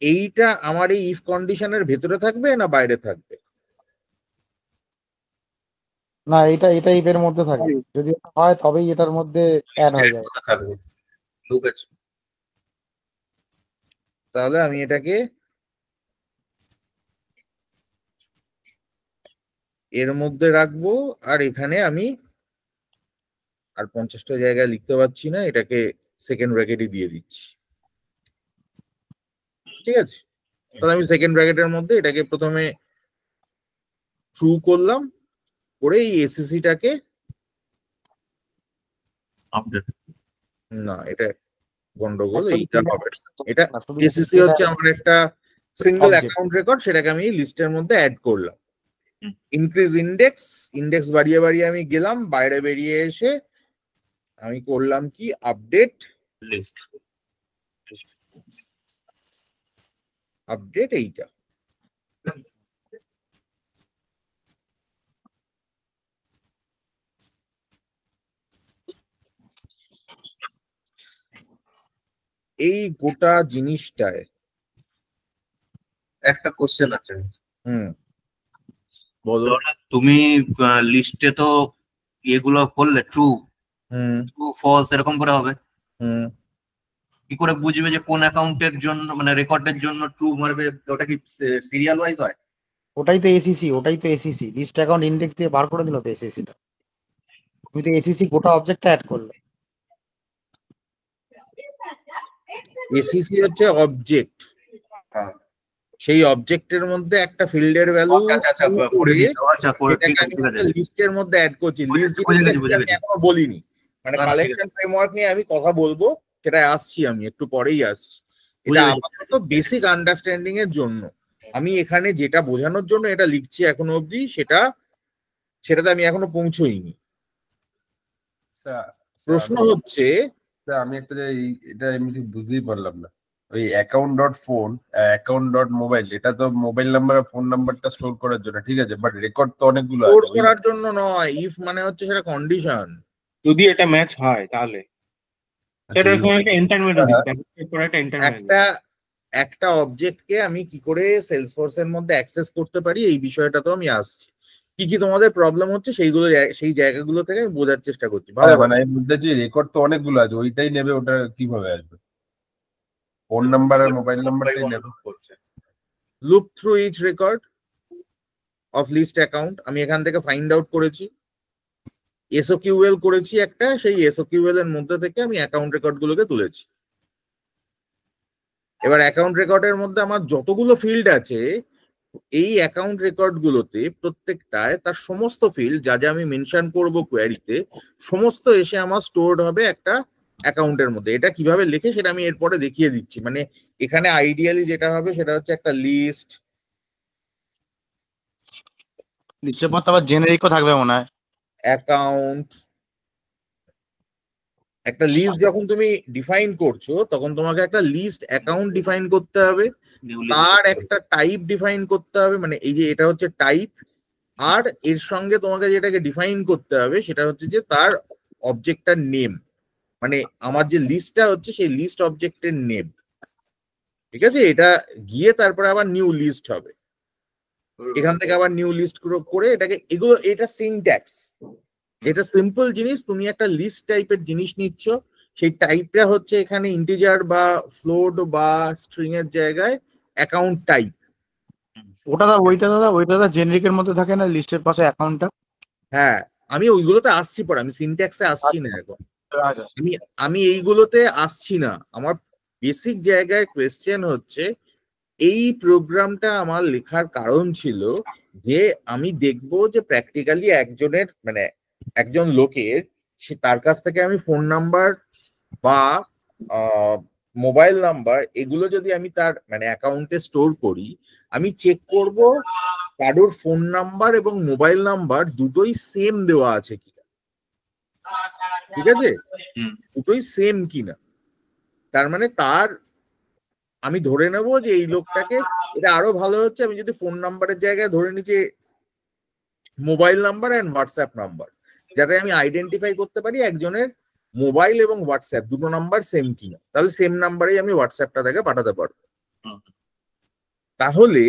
Speaker 1: এইটা আমার এই ইফ কন্ডিশনের ভেতরে থাকবে না বাইরে থাকবে?
Speaker 4: না, এটা এর মধ্যে থাকবে, যদি এটা হয় তবেই এটার মধ্যে অ্যাড হয়ে যাবে।
Speaker 5: থাকবে লুপে।
Speaker 1: তাহলে আমি এটাকে এর মধ্যে রাখবো, আর এখানে আমি আর 50টা জায়গায় লিখতে পারছি না, এটাকে সেকেন্ড ব্র্যাকেটই দিয়ে দিচ্ছি, ঠিক আছে? তাহলে আমি সেকেন্ড ব্র্যাকেটের মধ্যে এটাকে প্রথমে ট্রু করলাম, করে এই এসএসসিটাকে
Speaker 5: আপডেট
Speaker 1: না, এটা গন্ডগোল,
Speaker 4: Actually
Speaker 1: এইটা হবে না। এটা
Speaker 4: না, শুধু
Speaker 1: এসএসসি হচ্ছে আমার একটা সিঙ্গেল
Speaker 4: Object.
Speaker 1: অ্যাকাউন্ট রেকর্ড, সেটাকে আমি লিস্টের মধ্যে অ্যাড করলাম।
Speaker 5: হুম।
Speaker 1: ইনক্রিজ ইন্ডেক্স বাড়িয়ে বাড়িয়ে আমি গেলাম, বাইরে বেরিয়ে এসে আমি করলাম কি আপডেট
Speaker 5: লিস্ট।
Speaker 1: আপডেট এইটা। এই গোটা জিনিসটায়
Speaker 5: একটা কোশ্চেন আছে,
Speaker 1: বলো।
Speaker 5: ধরো তুমি লিস্টে তো এগুলো করলে ট্রু ট্রু ফলস এরকম করে হবে, কি করে বুঝবে যে কোন অ্যাকাউন্টের জন্য মানে রেকর্ডের জন্য ট্রু মারবে? ওটা কি সিরিয়াল ওয়াইজ হয়?
Speaker 4: ওটাই তো এসিসি লিস্ট অ্যাকাউন্ট ইন্ডেক্স দিয়ে বার করে দিল তো এসিসিটা। তুমি তো এসিসি গোটা অবজেক্টটা অ্যাড করলে।
Speaker 1: এসিসি হচ্ছে অবজেক্ট,
Speaker 5: হ্যাঁ।
Speaker 1: সেই অবজেক্টের মধ্যে একটা ফিল্ডের ভ্যালু
Speaker 5: আচ্ছা করে দিতে, আচ্ছা করে, ঠিক আছে ঠিক আছে।
Speaker 1: লিস্টের মধ্যে অ্যাড করছি। লিস্ট
Speaker 5: বুঝে গেছি, বুঝে
Speaker 1: আমি
Speaker 5: গেছি।
Speaker 1: এখনো বলিনি, মানে
Speaker 5: না, ঠিক আছে।
Speaker 1: কালেকশন ফ্রেমওয়ার্ক নিয়ে আমি কথা বলবো, সেটা আসছি, আমি একটু পরেই আসছি।
Speaker 5: বুঝে
Speaker 1: এটা
Speaker 5: গেছি।
Speaker 1: আপাতত বেসিক আন্ডারস্ট্যান্ডিং এর জন্য আমি এখানে যেটা বোঝানোর জন্য এটা লিখছি এখনো অবধি, সেটাতে আমি এখনো পৌঁছইনি। প্রশ্ন হচ্ছে
Speaker 6: আমি একটা এটা এমনি বুঝতেই পারলাম না, ওই account dot phone account dot mobile, এটা তো মোবাইল নাম্বার আর ফোন নাম্বারটা স্টোর করার জন্য, ঠিক আছে, বাট রেকর্ড তো অনেকগুলো
Speaker 1: স্টোর
Speaker 6: আছে।
Speaker 1: করার জন্য নয়, ইফ মানে হচ্ছে সেটা কন্ডিশন।
Speaker 3: যদি এটা ম্যাচ হয় তাহলে সেটা এরকম একটা ইন্টারমিডিয়েট
Speaker 1: একটা অবজেক্টকে আমি কি করে সেলসফোর্স এর মধ্যে অ্যাক্সেস করতে পারি, এই বিষয়টা তো আমি আসছি। কি কি তোমাদের প্রবলেম হচ্ছে সেইগুলো সেই জায়গাগুলো থেকে আমি বোঝার চেষ্টা করছি। ভালো
Speaker 6: মানে আমি বুঝতে চাই রেকর্ড তো অনেকগুলো আছে, ওইটাই নেবে, ওটা কিভাবে আসবে? ফোন নাম্বার আর মোবাইল নাম্বারটাই নেবে।
Speaker 1: Loop through each record of list account, আমি এখান থেকে ফাইন্ড আউট করেছি, এসওকিউএল করেছি একটা, সেই এসওকিউএল এর মধ্যে থেকে আমি অ্যাকাউন্ট রেকর্ড গুলোকে তুলেছি। এবার অ্যাকাউন্ট রেকর্ডের মধ্যে আমার যতগুলো ফিল্ড আছে, এই অ্যাকাউন্ট রেকর্ড গুলোতে প্রত্যেকটায় তার সমস্ত ফিল্ড যা যা আমি মেনশন করব কোয়ারিতে, সমস্ত এসে আমার স্টোরড হবে একটা অ্যাকাউন্টের মধ্যে। এটা কিভাবে লেখে সেটা আমি এরপরে দেখিয়ে দিচ্ছি। মানে এখানে আইডিয়ালি যেটা হবে সেটা হচ্ছে একটা লিস্ট,
Speaker 4: লিস্টের পর তো আবার জেনারিকও থাকবে মনে হয়।
Speaker 1: অ্যাকাউন্ট, একটা লিস্ট যখন তুমি ডিফাইন করছো তখন তোমাকে একটা লিস্ট অ্যাকাউন্ট ডিফাইন করতে হবে, তার একটা টাইপ ডিফাইন করতে হবে, মানে এই যে এটা হচ্ছে টাইপ, আর এর সঙ্গে তোমাকে যেটাকে ডিফাইন করতে হবে সেটা হচ্ছে যে তার অবজেক্টটার নেম, মানে আমার যে লিস্টটা হচ্ছে সেই লিস্ট অবজেক্টের নেম। ঠিক আছে, এটা গিয়ে তারপরে আবার নিউ লিস্ট হবে, এখান থেকে আবার নিউ লিস্ট করে এটাকে, এগুলো এটা সিনট্যাক্স, এটা সিম্পল জিনিস। তুমি একটা লিস্ট টাইপের জিনিস নিচ্ছ, সেই টাইপটা হচ্ছে এখানে ইন্টিজার বা ফ্লোট বা স্ট্রিং এর জায়গায় অ্যাকাউন্ট টাইপ।
Speaker 4: ওইটা দাদা জেনারিকের মধ্যে থাকে না লিস্টের পাশে অ্যাকাউন্টটা?
Speaker 1: হ্যাঁ, আমি ওইগুলোতে আসছি পরে, আমি সিনট্যাক্সে আসছি না এখন, আমি এইগুলোতে আসছি না। আমার বেসিক জায়গায় কোয়েশ্চেন হচ্ছে, এই প্রোগ্রামটা আমার লেখার কারণ ছিল যে আমি দেখবো যে প্র্যাকটিক্যালি একজনের, মানে একজন লোকের, সে তার কাছ থেকে আমি ফোন নাম্বার বা মোবাইল নাম্বার এগুলো যদি আমি তার মানে অ্যাকাউন্টে স্টোর করি, আমি চেক করব কারোর ফোন নাম্বার এবং মোবাইল নাম্বার দুটোই সেম দেওয়া আছে কিনা। ঠিক আছে, দুটোই সেম কিনা, তার মানে তার আমি ধরে নেব যে এই লোকটাকে, এটা আরো ভালো হচ্ছে আমি যদি ফোন নাম্বারের জায়গায় ধরে নিই যে mobile number and WhatsApp number, যাতে আমি আইডেন্টিফাই করতে পারি একজনের মোবাইল এবং হোয়াটসঅ্যাপ দুটো নাম্বার সেম কিনা, তাহলে সেম নাম্বারেই আমি হোয়াটসঅ্যাপটা তাকে পাঠাতে পারবো। তাহলে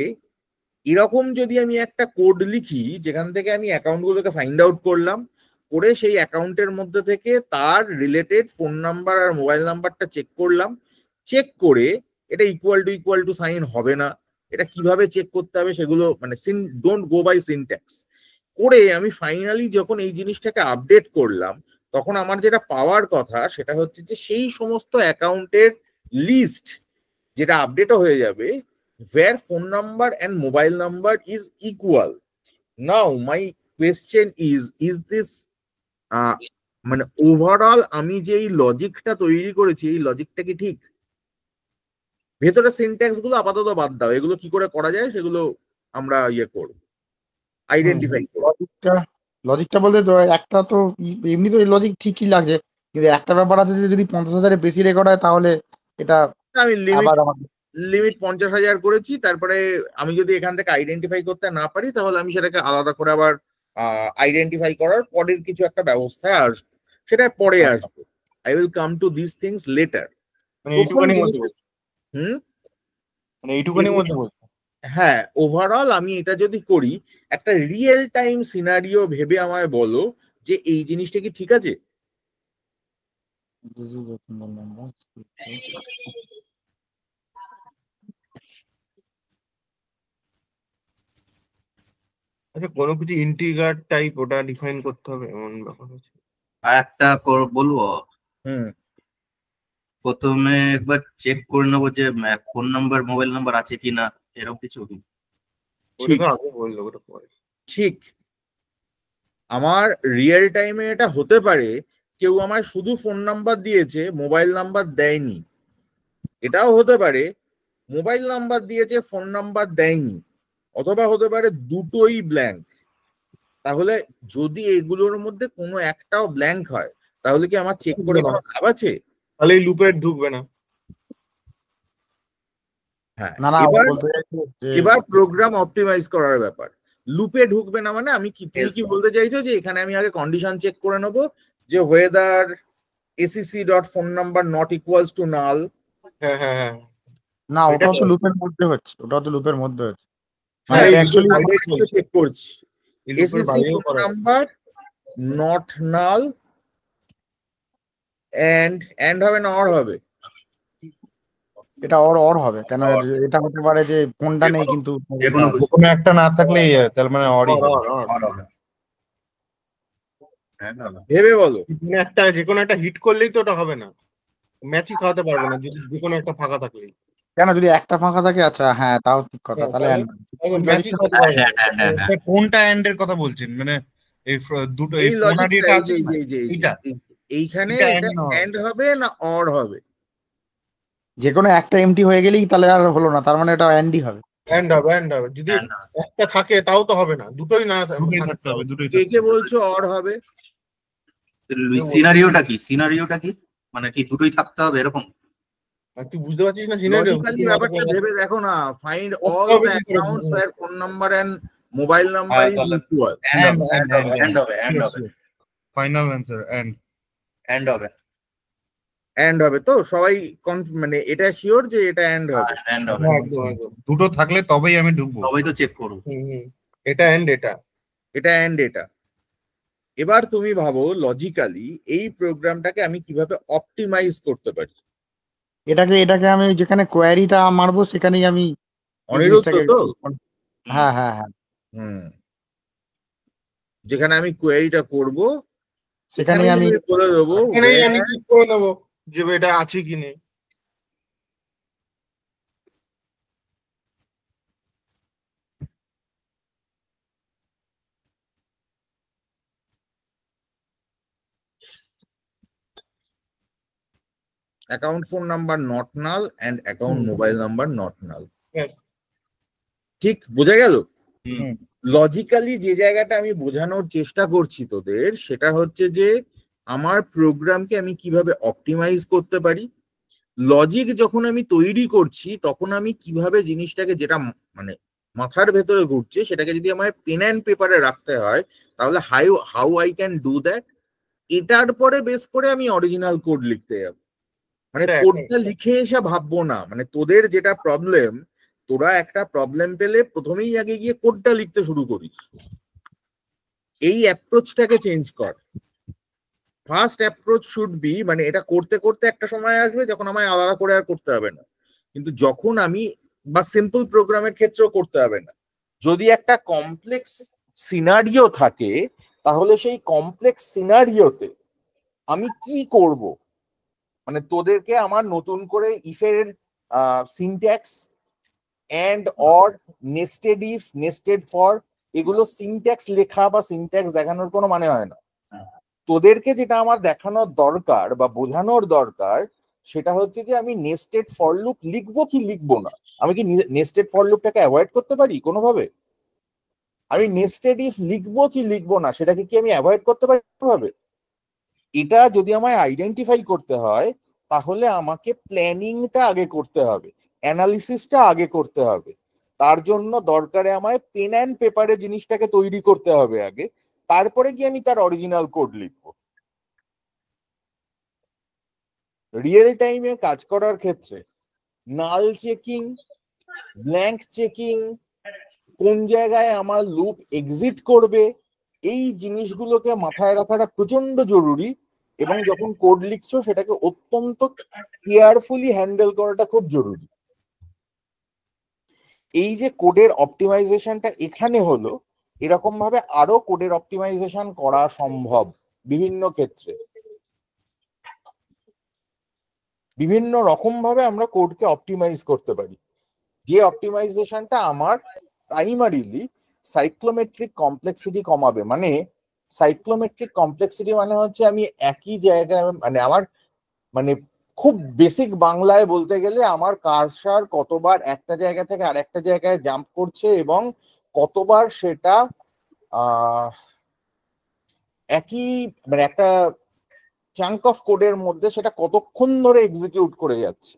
Speaker 1: এরকম যদি আমি একটা কোড লিখি যেখান থেকে আমি অ্যাকাউন্ট গুলোকে ফাইন্ড আউট করলাম, করে সেই অ্যাকাউন্টের মধ্যে থেকে তার রিলেটেড ফোন নাম্বার আর মোবাইল নাম্বারটা চেক করলাম, চেক করে এটা ইকুয়াল টু সাইন হবে না, এটা কিভাবে চেক করতে হবে সেগুলো, মানে ডোন্ট গো বাই সিনট্যাক্স করে আমি ফাইনালি যখন এই জিনিসটাকে আপডেট করলাম, তখন আমার যেটা পাওয়ার কথা সেটা হচ্ছে যে সেই সমস্ত অ্যাকাউন্টের লিস্ট যেটা আপডেটও হয়ে যাবে, where phone number and mobile number is equal. Now my question is this মানে ওভারঅল আমি যে এই লজিকটা তৈরি করেছি এই লজিকটা কি ঠিক? ভেতরে সিনট্যাক্স গুলো আপাতত বাদ দাও, এগুলো কি করে করা যায় সেগুলো আমরা ইয়ে করব, আইডেন্টিফাই করব।
Speaker 4: লজিকটা বলতে তো একটা তো এমনি তো লজিক ঠিকই লাগছে, কিন্তু একটা ব্যাপার আছে যে যদি 50,000-এর বেশি রেকর্ড হয় তাহলে এটা
Speaker 1: আমি
Speaker 4: আবার
Speaker 1: লিমিট 50,000 করেছি, তারপরে আমি যদি এখান থেকে আইডেন্টিফাই করতে না পারি তাহলে আমি সেটাকে আলাদা করে আবার আইডেন্টিফাই করার পরের কিছু একটা ব্যবস্থায় আসবো, সেটা পরে আসবো। I will come to this things later. হ্যাঁ, ওভারঅল আমি এটা যদি করি, একটা রিয়েল টাইম সিনারিও ভেবে আমায় বলো যে এই জিনিসটা কি ঠিক আছে?
Speaker 3: আচ্ছা, কোনো কিছু ইন্টিগ্রার টাইপ ওটা ডিফাইন করতে হবে এমন ব্যাপার আছে?
Speaker 5: আর একটা বলবো,
Speaker 1: হুম,
Speaker 5: প্রথমে একবার চেক করে নেবো যে ফোন নাম্বার মোবাইল নাম্বার আছে কিনা, এরকম কিছু।
Speaker 3: ওটা তো আগে বললো, ওটা পরে।
Speaker 1: ঠিক, আমার রিয়েল টাইমে এটা হতে পারে কেউ আমায় শুধু ফোন নাম্বার দিয়েছে, মোবাইল নাম্বার দেয়নি। এটাও হতে পারে মোবাইল নাম্বার দিয়েছে, ফোন নাম্বার দেয়নি, অথবা হতে পারে দুটোই ব্ল্যাঙ্ক। তাহলে যদি এগুলোর মধ্যে কোনো একটাও ব্ল্যাঙ্ক হয় তাহলে কি আমার চেক করে কোনো লাভ আছে?
Speaker 3: তাহলে এই লুপে ঢুকবে না।
Speaker 1: হ্যাঁ,
Speaker 4: না
Speaker 1: এবার প্রোগ্রাম অপটিমাইজ করার ব্যাপার। লুপে ঢুকবে না মানে আমি কি, তুমি কি বলতে চাইছো যে এখানে আমি আগে কন্ডিশন চেক করে নেবো যে whether acc.phone number not equals to null?
Speaker 3: হ্যাঁ হ্যাঁ হ্যাঁ,
Speaker 4: না, ওটাও তো লুপের মধ্যে হচ্ছে, ওটাও তো লুপের মধ্যে হচ্ছে।
Speaker 1: হ্যাঁ,
Speaker 4: actually
Speaker 1: চেক করছি acc phone number not null and হবে না or হবে?
Speaker 4: এটা অর অর হবে কেন? এটা হতে পারে যে কোনটা নেই কিন্তু
Speaker 5: যেকোনো
Speaker 2: যে কোনো একটা না থাকলে তার মানে অরই হবে।
Speaker 5: অড হবে। And হবে।
Speaker 1: ভেবে বলো।
Speaker 3: যে কোনো একটা হিট করলেই তো ওটা হবে না, ম্যাচই খাওয়াতে পারবে না যদি যে কোনো একটা ফাঁকা থাকলেই।
Speaker 4: কেন যদি একটা ফাঁকা থাকে? আচ্ছা হ্যাঁ, তাও ঠিক কথা। তাহলে
Speaker 3: ম্যাচই খাওয়াতে পারবে না।
Speaker 2: তা কোনটা এন্ড এর কথা বলছেন? মানে এই দুটো এই
Speaker 1: এই
Speaker 2: ফোন আর
Speaker 1: লজিকটা
Speaker 2: এটা আছে না? এইটা
Speaker 1: এইখানে
Speaker 2: এটা
Speaker 1: এটা
Speaker 2: end না or?
Speaker 1: এন্ড হবে না অর হবে?
Speaker 4: যে কোনো একটা এমটি হয়ে গেলেই তাহলে আর হলো না, তার মানে এটা অ্যান্ডি হবে।
Speaker 3: এন্ড হবে, এন্ড হবে। যদি
Speaker 5: And হবে।
Speaker 3: একটা থাকে তাও তো হবে না, দুটোই না
Speaker 2: দুটোই
Speaker 3: থাকতে
Speaker 2: থাকতে হবে,
Speaker 3: হবে।
Speaker 2: দুটোই
Speaker 1: কে
Speaker 2: থাকতে
Speaker 1: কে
Speaker 2: হবে।
Speaker 1: বলছো অর হবে?
Speaker 5: সিনারিওটা কি? সিনারিওটা কি? মানে কি দুটোই থাকতে হবে এরকম?
Speaker 3: আর তুই বুঝতে পারছিস না সিনারিও?
Speaker 1: লজিক্যালি ব্যাপারটা ভেবে দেখো না। ফাইন্ড অল
Speaker 3: হবে
Speaker 1: দ্য
Speaker 3: কি করে?
Speaker 1: Accounts were phone number and mobile number is
Speaker 5: তাহলে
Speaker 1: ইকুয়াল।
Speaker 5: And হবে,
Speaker 2: And,
Speaker 5: and হবে,
Speaker 2: and,
Speaker 5: and হবে, and হবে,
Speaker 2: ফাইনাল অ্যান্সার এন্ড।
Speaker 5: and হবে,
Speaker 1: এন্ড হবে তো সবাই মানে এটা শিওর যে এটা এন্ড হবে?
Speaker 5: and হবে।
Speaker 3: একদম একদম।
Speaker 2: দুটো থাকলে তবেই আমি ঢুকবো।
Speaker 5: সবাই তো চেক করবো।
Speaker 3: এটা এন্ড এটা।
Speaker 1: এটা এন্ড এটা। এবার তুমি ভাবো লজিক্যালি এই প্রোগ্রামটাকে আমি কিভাবে অপটিমাইজ করতে পারি।
Speaker 4: এটাকে আমি যেখানে কোয়ারিটা মারবো সেখানেই আমি এই
Speaker 1: অনিরুদ্ধ
Speaker 4: জিনিসটাকে
Speaker 1: তো?
Speaker 4: হ্যাঁ হ্যাঁ হ্যাঁ
Speaker 1: হুম। যেখানে আমি কোয়েরিটা করব
Speaker 4: সেখানেই আমি
Speaker 1: বলে দেবো
Speaker 3: এখানেই আমি ঠিক করে নেবো যে এটা আছে কি নেই।
Speaker 1: Account phone number not null and account mobile number not null.
Speaker 3: Yes.
Speaker 1: ঠিক বোঝা গেল?
Speaker 2: হুম।
Speaker 1: লজিক্যালি যে জায়গাটা আমি বোঝানোর চেষ্টা করছি তোদের সেটা হচ্ছে যে আমার প্রোগ্রামকে আমি কিভাবে অপটিমাইজ করতে পারি। লজিক যখন আমি তৈরি করছি তখন আমি কিভাবে জিনিসটাকে যেটা মানে মাথার ভেতরে ঘুরছে সেটাকে যদি আমার পেন অ্যান্ড পেপারে রাখতে হয় তাহলে how I can do that, এটার পরে বেস করে আমি অরিজিনাল কোড লিখতে যাব। মানে
Speaker 3: Correct.
Speaker 1: কোডটা লিখে এসে ভাববো না। মানে তোদের যেটা প্রবলেম, তোরা একটা প্রবলেম পেলে প্রথমেই আগে গিয়ে কোডটা লিখতে শুরু করিস। এই অ্যাপ্রোচটাকে চেঞ্জ কর। ফার্স্ট অ্যাপ্রোচ শুড বি মানে এটা করতে করতে একটা সময় আসবে যখন আমায় আলাদা করে আর করতে হবে না। কিন্তু যখন আমি বা সিম্পল প্রোগ্রামের ক্ষেত্রেও করতে হবে না, যদি একটা কমপ্লেক্স সিনারিও থাকে তাহলে সেই কমপ্লেক্স সিনারিওতে আমি কি করব, মানে তোদেরকে আমার নতুন করে ইফের syntax and or nested if nested for এগুলো সিনট্যাক্স লেখা বা সিনট্যাক্স দেখানোর কোনো মানে হয় না। তোদেরকে যেটা আমার দেখানোর দরকার বা বোঝানোর দরকার সেটা হচ্ছে যে আমি নেস্টেড ফর লুপ লিখবো কি লিখবো না। আমি কি নেস্টেড ফর লুপটাকে অ্যাভয়েড করতে পারি কোনোভাবে? আমি নেস্টেড ইফ লিখবো কি লিখবো না সেটাকে কি আমি অ্যাভয়েড করতে পারি কোনোভাবে? এটা যদি আমায় আইডেন্টিফাই করতে হয় তাহলে আমাকে প্ল্যানিংটা আগে করতে হবে, অ্যানালিসিসটা আগে করতে হবে। তার জন্য দরকারে আমায় পেন অ্যান্ড পেপারে জিনিসটাকে তৈরি করতে হবে আগে, তারপরে কি আমি তার অরিজিনাল কোড লিখবো। রিয়েল টাইমে কাজ করার ক্ষেত্রে নাল চেকিং, ব্ল্যাঙ্ক চেকিং, কোন জায়গায় আমার লুপ এক্সিট করবে, এই জিনিসগুলোকে মাথায় রাখাটা প্রচন্ড জরুরি। এবং যখন কোড লিখছো সেটাকে অত্যন্ত কেয়ারফুলি হ্যান্ডেল করাটা খুব জরুরি। এই যে কোডের অপটিমাইজেশনটা এখানে হলো, এরকম ভাবে আরো কোডের অপটিমাইজেশন করা সম্ভব বিভিন্ন ক্ষেত্রে। বিভিন্ন রকম ভাবে আমরা কোডকে অপটিমাইজ করতে পারি, যে অপটিমাইজেশনটা আমার প্রাইমারিলি সাইক্লোমেট্রিক কমপ্লেক্সিটি কমাবে। মানে সাইক্লোমেট্রিক কমপ্লেক্সিটি মানে হচ্ছে আমি একই জায়গায় মানে আমার মানে খুব বেসিক বাংলায় বলতে গেলে আমার কার্সার কতবার একটা জায়গা থেকে আরেকটা জায়গায় জাম্প করছে এবং কতবার সেটা একই মানে একটা চাঙ্ক অফ কোডের মধ্যে সেটা কতক্ষণ ধরে এক্সিকিউট করে যাচ্ছে।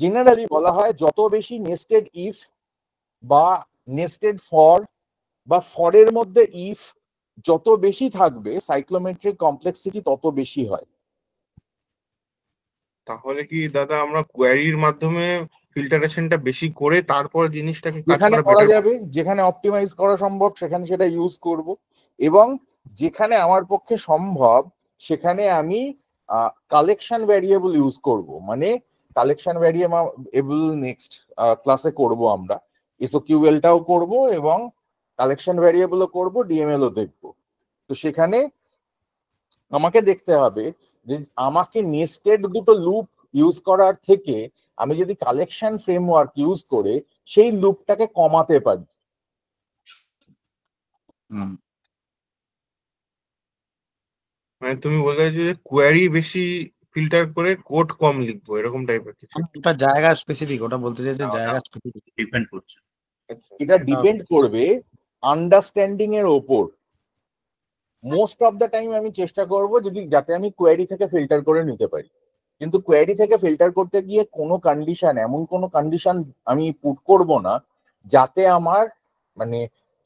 Speaker 1: জেনারেলি বলা হয় যত বেশি নেস্টেড ইফ বা নেস্টেড ফর বা ফরের মধ্যে ইফ যত বেশি থাকবে সাইক্লোমেট্রিক কমপ্লেক্সিটি তত বেশি হয়।
Speaker 3: তাহলে কি দাদা আমরা কোয়ারির মাধ্যমে ফিল্টারেশনটা বেশি করে তারপর জিনিসটাকে কাজ
Speaker 1: যেখানে
Speaker 3: করা
Speaker 1: করা
Speaker 3: বেটার?
Speaker 1: যাবে, যেখানে অপটিমাইজ করা সম্ভব সেখানে সেটা ইউজ করব, এবং যেখানে আমার পক্ষে সম্ভব সেখানে আমি কালেকশন ভ্যারিয়েবল ইউজ করব, মানে কালেকশন ভ্যারিয়েবল নেক্সট ক্লাসে করব আমরা, এসওকিউএলটাও করব এবং কালেকশন ভ্যারিয়েবলও করব, ডিএমএলও দেখব। তো সেখানে আমাকে দেখতে হবে যে আমাকে নেস্টেড দুটো লুপ ইউজ করার থেকে আমি যদি কালেকশন ফ্রেমওয়ার্ক ইউজ করে সেই লুপটাকে কমাতে পারি।
Speaker 3: মানে তুমি বলতে চাইছো যে কোয়ারি বেশি ফিল্টার করে কোড কম লিখবো, এরকম টাইপের কিছু?
Speaker 4: ওটা জায়গা স্পেসিফিক, ওটা বলতে চাইছে জায়গা স্পেসিফিক।
Speaker 5: ডিপেন্ড করছে।
Speaker 1: এটা ডিপেন্ড করবে আন্ডারস্ট্যান্ডিং এর ওপর। মোস্ট অফ দ্য টাইম আমি চেষ্টা করব যদি যাতে আমি কোয়েরি থেকে ফিল্টার করে নিতে পারি, কিন্তু কোয়েরি থেকে ফিল্টার করতে গিয়ে কোনো কন্ডিশন, এমন কোনো কন্ডিশন আমি পুট করব না যাতে আমার মানে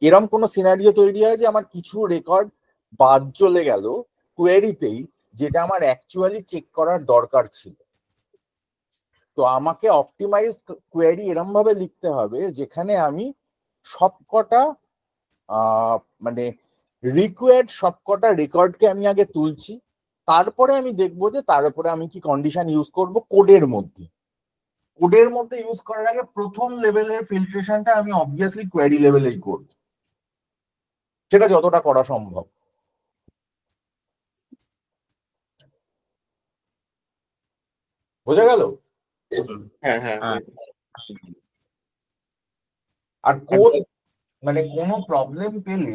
Speaker 1: এরম কোনো সিনারিও তৈরি হয় যে আমার কিছু রেকর্ড বাদ চলে গেল কোয়েরিতেই, যেটা আমার অ্যাকচুয়ালি চেক করার দরকার ছিল। তো আমাকে অপটিমাইজড কোয়েরি এরম ভাবে লিখতে হবে যেখানে আমি সবকটা মানে রিকোয়ার্ড সবকটা রেকর্ডকে আমি আগে তুলছি, তারপরে আমি দেখবো যে তার উপরে আমি কি কন্ডিশন ইউজ করব কোডের মধ্যে। কোডের মধ্যে ইউজ করার আগে প্রথম লেভেলের ফিল্ট্রেশনটা আমি অবভিয়াসলি কোয়েরি লেভেলেই করব, সেটা যতটা করা সম্ভব। বোঝা গেল?
Speaker 3: হ্যাঁ হ্যাঁ।
Speaker 1: আর কোড মানে কোনো প্রবলেম পেলে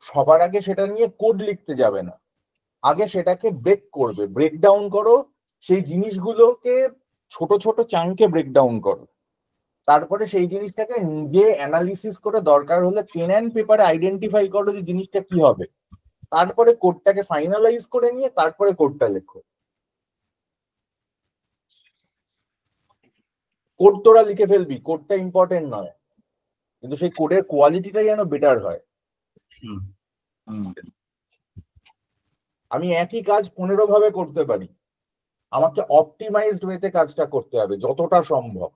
Speaker 1: সবার আগে সেটা নিয়ে কোড লিখতে যাবে না, আগে সেটাকে ব্রেক করবে, ব্রেক ডাউন করো, সেই জিনিসগুলোকে ছোট ছোট চাঙ্কে ব্রেক ডাউন করো, তারপরে সেই জিনিসটাকে নিজে অ্যানালিসিস করে দরকার হলে পেন অ্যান্ড পেপারে আইডেন্টিফাই করো যে জিনিসটা কি হবে, তারপরে কোডটাকে ফাইনালাইজ করে নিয়ে তারপরে কোডটা লেখো। কোড তোরা লিখে ফেলবি, কোডটা ইম্পর্টেন্ট নয়, কিন্তু সেই কোডের কোয়ালিটিটা যেন বেটার হয়। আমি একই কাজ 15 ভাবে করতে পারি, আমাকে অপটিমাইজড ওয়েতে কাজটা করতে হবে যতটা সম্ভব।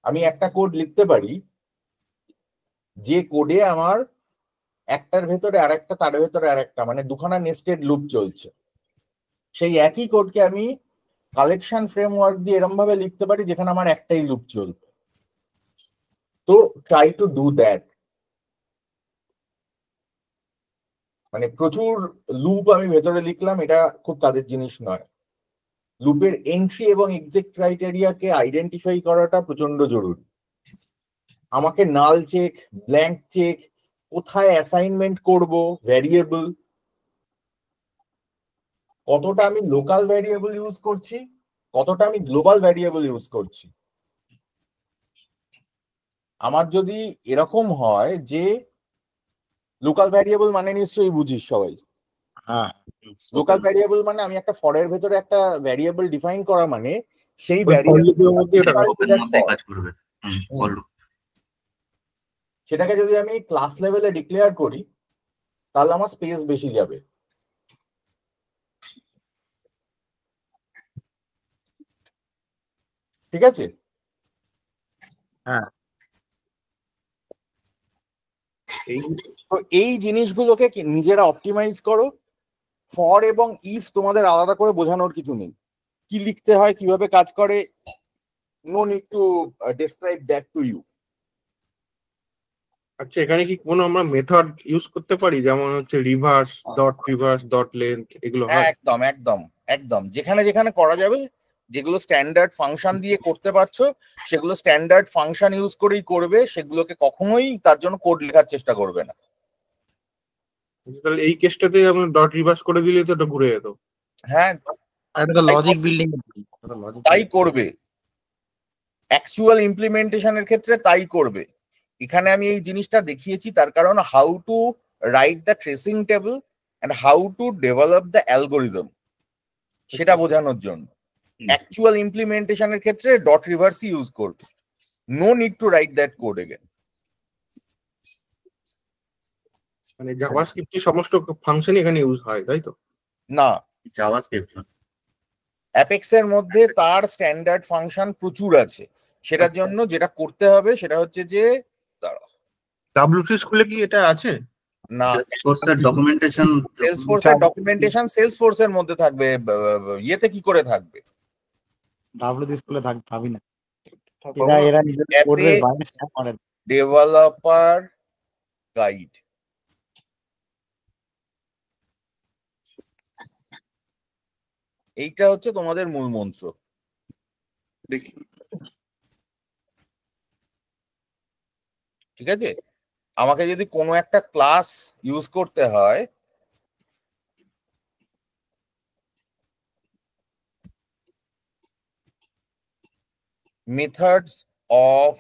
Speaker 1: আমি একটা কোড লিখতে পারি যে কোডে আমার একটার ভেতরে আরেকটা, তার ভেতরে আরেকটা, মানে দুখানা নেস্টেড লুপ চলছে। সেই একই কোডকে আমি কালেকশন ফ্রেমওয়ার্ক দিয়ে এরকম ভাবে লিখতে পারি যেখানে আমার একটাই লুপ চলবে। তো ট্রাই টু ডু দ্যাট। মানে প্রচুর লুপ আমি ভেতরে লিখলাম, এটা খুব কাজের জিনিস নয়। লুপের এন্ট্রি এবং এক্সিট ক্রাইটেরিয়াকে আইডেন্টিফাই করাটা প্রচন্ড জরুরি। আমাকে নাল চেক, ব্ল্যাঙ্ক চেক, কোথায় অ্যাসাইনমেন্ট করব ভ্যারিয়েবল, কতটা আমি লোকাল ভ্যারিয়েবল ইউজ করছি, কতটা আমি গ্লোবাল ভ্যারিয়েবল ইউজ করছি। আমার যদি এরকম হয় যে লোকাল ভ্যারিয়েবল মানে নিশ্চয়ই বুঝিস সবাই,
Speaker 4: হ্যাঁ,
Speaker 1: লোকাল ভ্যারিয়েবল মানে আমি একটা ফরের ভেতরে একটা ভ্যারিয়েবল ডিফাইন করা, মানে সেই
Speaker 5: কাজ করবে।
Speaker 1: সেটাকে যদি আমি ক্লাস লেভেলে ডিক্লেয়ার করি তাহলে আমার স্পেস বেশি যাবে। ঠিক আছে?
Speaker 4: হ্যাঁ।
Speaker 1: তো এই জিনিসগুলোকে নিজেরা অপটিমাইজ করো। ফর এবং ইফ তোমাদের আলাদা করে বোঝানোর কিছু নেই, কি লিখতে হয়, কিভাবে কাজ করে, no need to describe that to you.
Speaker 3: আচ্ছা, এখানে কি কোনো আমরা মেথড ইউজ করতে পারি, যেমন হচ্ছে রিভার্স, ডট লেন্থ, এগুলো হয়?
Speaker 1: একদম একদম একদম, যেখানে যেখানে করা যাবে, যেগুলো স্ট্যান্ডার্ড ফাংশন দিয়ে করতে পারছো সেগুলো স্ট্যান্ডার্ড ফাংশন ইউজ করেই করবে, সেগুলোকে কখনোই তার জন্য কোড লেখার চেষ্টা করবে না।
Speaker 3: তাহলে এই কেসটাতে আমরা ডট রিভার্স করে দিলে তো এটা ঘুরে যেত।
Speaker 1: হ্যাঁ,
Speaker 4: এটা লজিক বিল্ডিং,
Speaker 1: তাই করবে, অ্যাকচুয়াল ইমপ্লিমেন্টেশনের ক্ষেত্রে তাই করবে। এখানে আমি এই জিনিসটা দেখিয়েছি তার কারণ how to write the tracing table and how to develop the algorithm সেটা বোঝানোর জন্য। অ্যাকচুয়াল ইমপ্লিমেন্টেশনের ক্ষেত্রে ডট রিভার্স ইউজ করবে, no need to write that code again.
Speaker 3: মানে জাভাস্ক্রিপ্টের সমস্ত ফাংশন এখানে ইউজ হয়, তাই তো?
Speaker 1: না,
Speaker 5: জাভাস্ক্রিপ্ট
Speaker 1: অ্যাপেক্স এর মধ্যে তার স্ট্যান্ডার্ড ফাংশন প্রচুর আছে। সেটার জন্য যেটা করতে হবে সেটা হচ্ছে যে
Speaker 3: WC স্কুলে কি এটা আছে?
Speaker 1: না,
Speaker 5: সেলসফোর্সের ডকুমেন্টেশন
Speaker 1: সেলসফোর্স এর ডকুমেন্টেশন সেলসফোর্স এর মধ্যে থাকবে, ইয়েতে কি করে থাকবে?
Speaker 4: ডাব্লিউসি স্কুলে থাকতে পাবি না,
Speaker 1: পাবো
Speaker 4: এরা
Speaker 1: না।
Speaker 4: এরা নিজেদের
Speaker 1: Apex
Speaker 4: কোডের বাইরে স্ট্যাক করে না।
Speaker 1: ডেভেলপার গাইড, এইটা হচ্ছে তোমাদের মূল মন্ত্র।
Speaker 3: দেখি
Speaker 1: ঠিক আছে, আমাকে যদি কোনো একটা ক্লাস ইউজ করতে হয়, methods of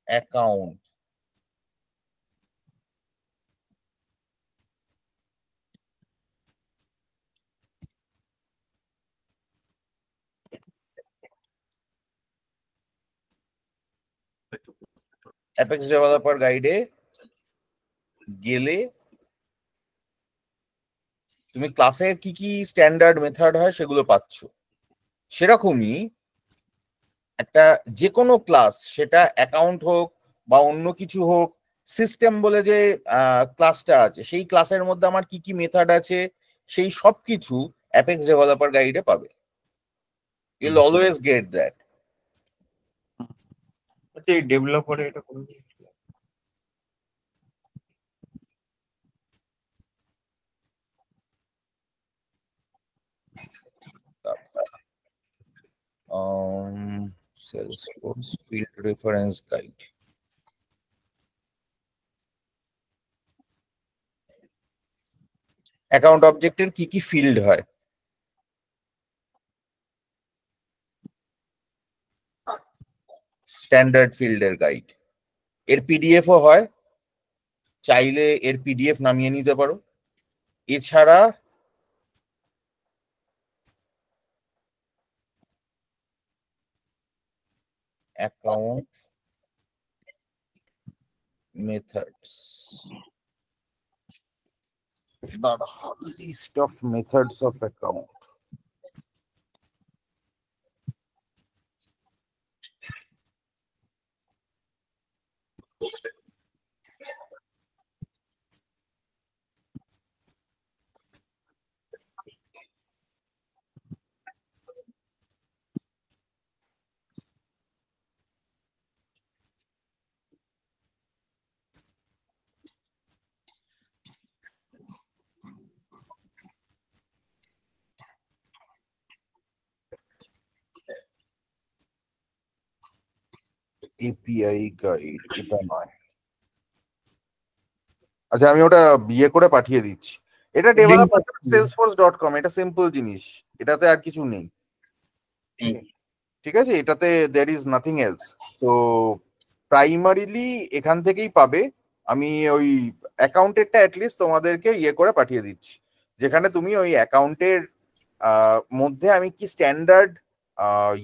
Speaker 1: account, Apex developer গাইডে গেলে তুমি ক্লাসের কি কি স্ট্যান্ডার্ড মেথড হয় সেগুলো পাচ্ছ। সেরকমই একটা যে কোনো ক্লাস, সেটা অ্যাকাউন্ট হোক বা অন্য কিছু হোক, সিস্টেম বলে যে ক্লাসটা আছে, সেই ক্লাসের মধ্যে আমার কি কি মেথড আছে সেই সব কিছু অ্যাপেক্স ডেভেলপার গাইডে পাবে। ইউল অলওয়েজ গেট দ্যাট।
Speaker 3: আচ্ছা এই ডেভেলপারে এটা কোন
Speaker 1: Salesforce field reference guide, account অবজেক্টের কি কি ফিল্ড হয়, স্ট্যান্ডার্ড ফিল্ডের গাইড। এর পিডিএফও হয়, চাইলে এর পিডিএফ নামিয়ে নিতে পারো। এছাড়া account methods, the list of methods of account. API guide এটা নয়, আচ্ছা আমি ওটা বিয়ে করে পাঠিয়ে দিচ্ছি। এটা developer.salesforce.com, এটা সিম্পল জিনিস, এটাতে আর কিছু নেই। ঠিক আছে, এটাতে there is nothing else। তো প্রাইমারিলি এখান থেকেই পাবে। আমি ওই অ্যাকাউন্টেরটা অ্যাটলিস্ট তোমাদেরকে ইয়ে করে পাঠিয়ে দিচ্ছি, যেখানে তুমি ওই অ্যাকাউন্টের মধ্যে আমি কি স্ট্যান্ডার্ড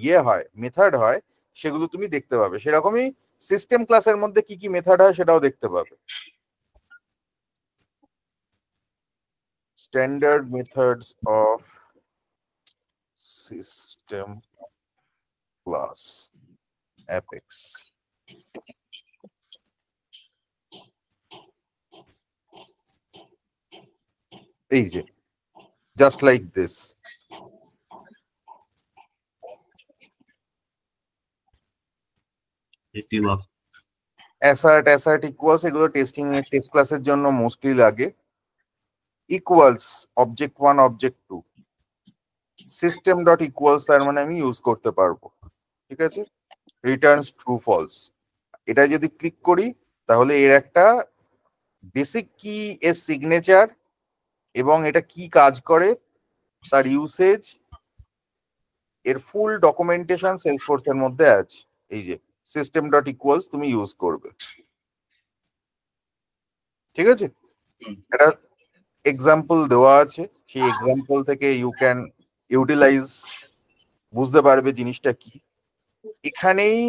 Speaker 1: ইয়ে হয়, মেথড হয়, সেগুলো তুমি দেখতে পাবে। সেরকমই সিস্টেম ক্লাসের মধ্যে কি কি মেথড হয় সেটাও দেখতে পাবে। Standard methods of system class apex. এই যে just like this. Assert equals, এগুলো টেস্টিং এর টেস্ট ক্লাসের জন্য মোস্টলি লাগে। Equals object 1 object 2, system dot equals তার মানে আমি ইউজ করতে পারবো। ঠিক আছে, রিটার্নস ট্রু ফলস, এটা যদি ক্লিক করি তাহলে এর একটা বেসিক কি এর সিগনেচার এবং এটা কি কাজ করে তার ইউসেজ, এর ফুল ডকুমেন্টেশন সেলসফোর্স এর মধ্যে আছে। এই যে সিস্টেম ডট ইকুয়ালস তুমি ইউজ করবে। ঠিক আছে, এটা এক্সাম্পল দেওয়া আছে, সেই এক্সাম্পল থেকে ইউ ক্যান ইউটিলাইজ, বুঝতে পারবে জিনিসটা কি। এখানেই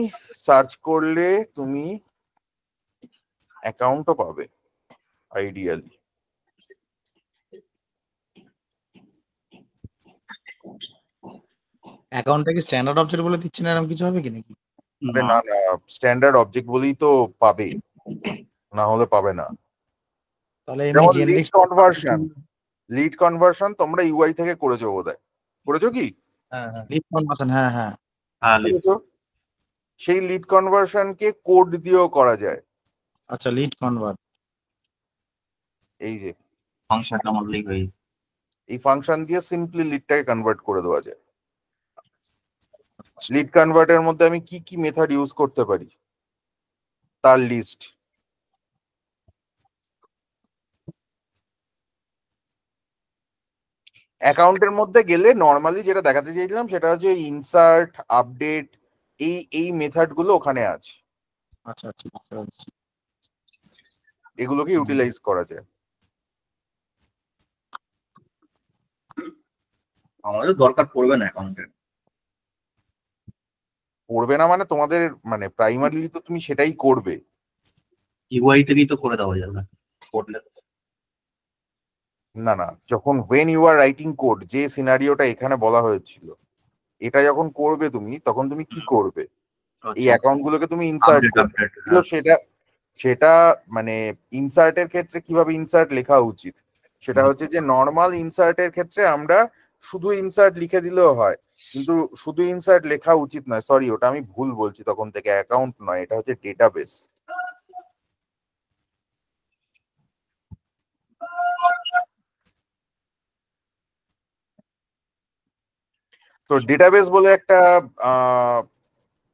Speaker 1: সার্চ করলে তুমি অ্যাকাউন্টও পাবে আইডিয়ালি।
Speaker 4: অ্যাকাউন্টটা কি স্ট্যান্ডার্ড অবজেক্ট বলে দিচ্ছে না, এরকম কিছু হবে কি নাকি?
Speaker 1: না না, স্ট্যান্ডার্ড অবজেক্ট বলেই তো পাবে। না হলে পাবে না।
Speaker 4: তাহলে এমনি
Speaker 1: যেমন
Speaker 4: জেনারিক
Speaker 1: লিড কনভার্সন তোমরা ইউআই থেকে করেছো বোধহয়, করেছো কি?
Speaker 4: লিড কনভার্সন, হ্যাঁ হ্যাঁ
Speaker 1: করেছো? সেই লিড কনভার্সনকে কোড দিয়েও করা যায়।
Speaker 4: আচ্ছা, লিড কনভার্ট,
Speaker 1: এই যে
Speaker 5: ফাংশনটা মডেলিং হয়ে
Speaker 1: এই ফাংশন দিয়ে সিম্পলি লিডটাকে কনভার্ট করে দেওয়া যায়। লিড কনভার্টের মধ্যে আমি কি কি মেথড ইউজ করতে পারি তার লিস্ট। অ্যাকাউন্টের মধ্যে গেলে নর্মালি যেটা দেখাতে চাইছিলাম সেটা হচ্ছে ইনসার্ট, আপডেট, এই মেথড গুলো ওখানে আছে,
Speaker 4: আচ্ছা আচ্ছা বুঝতে পারছি।
Speaker 1: এগুলোকে ইউটিলাইজ করা যায়।
Speaker 5: আমাদের দরকার পড়বে না অ্যাকাউন্টের।
Speaker 1: পড়বে না মানে তোমাদের মানে প্রাইমারিলি তো তুমি সেটাই করবে।
Speaker 5: ইউআই থেকেই তো করে দেওয়া যাবে করলে।
Speaker 1: না না, যখন when you are writing code, যে সিনারিওটা এখানে বলা হয়েছিল, এটা যখন করবে তুমি, তখন তুমি কি করবে? এই অ্যাকাউন্ট গুলোকে তুমি ইনসার্ট করবে। সেটা সেটা মানে ইনসার্টের ক্ষেত্রে কিভাবে ইনসার্ট লেখা উচিত সেটা হচ্ছে যে নর্মাল ইনসার্টের ক্ষেত্রে আমরা শুধু ইনসার্ট লিখে দিলেও হয়, কিন্তু শুধু ইনসার্ট লেখা উচিত নয়। সরি, ওটা আমি ভুল বলছি তখন থেকে, অ্যাকাউন্ট নয়, এটা হচ্ছে ডেটাবেস। তো ডেটাবেস বলে একটা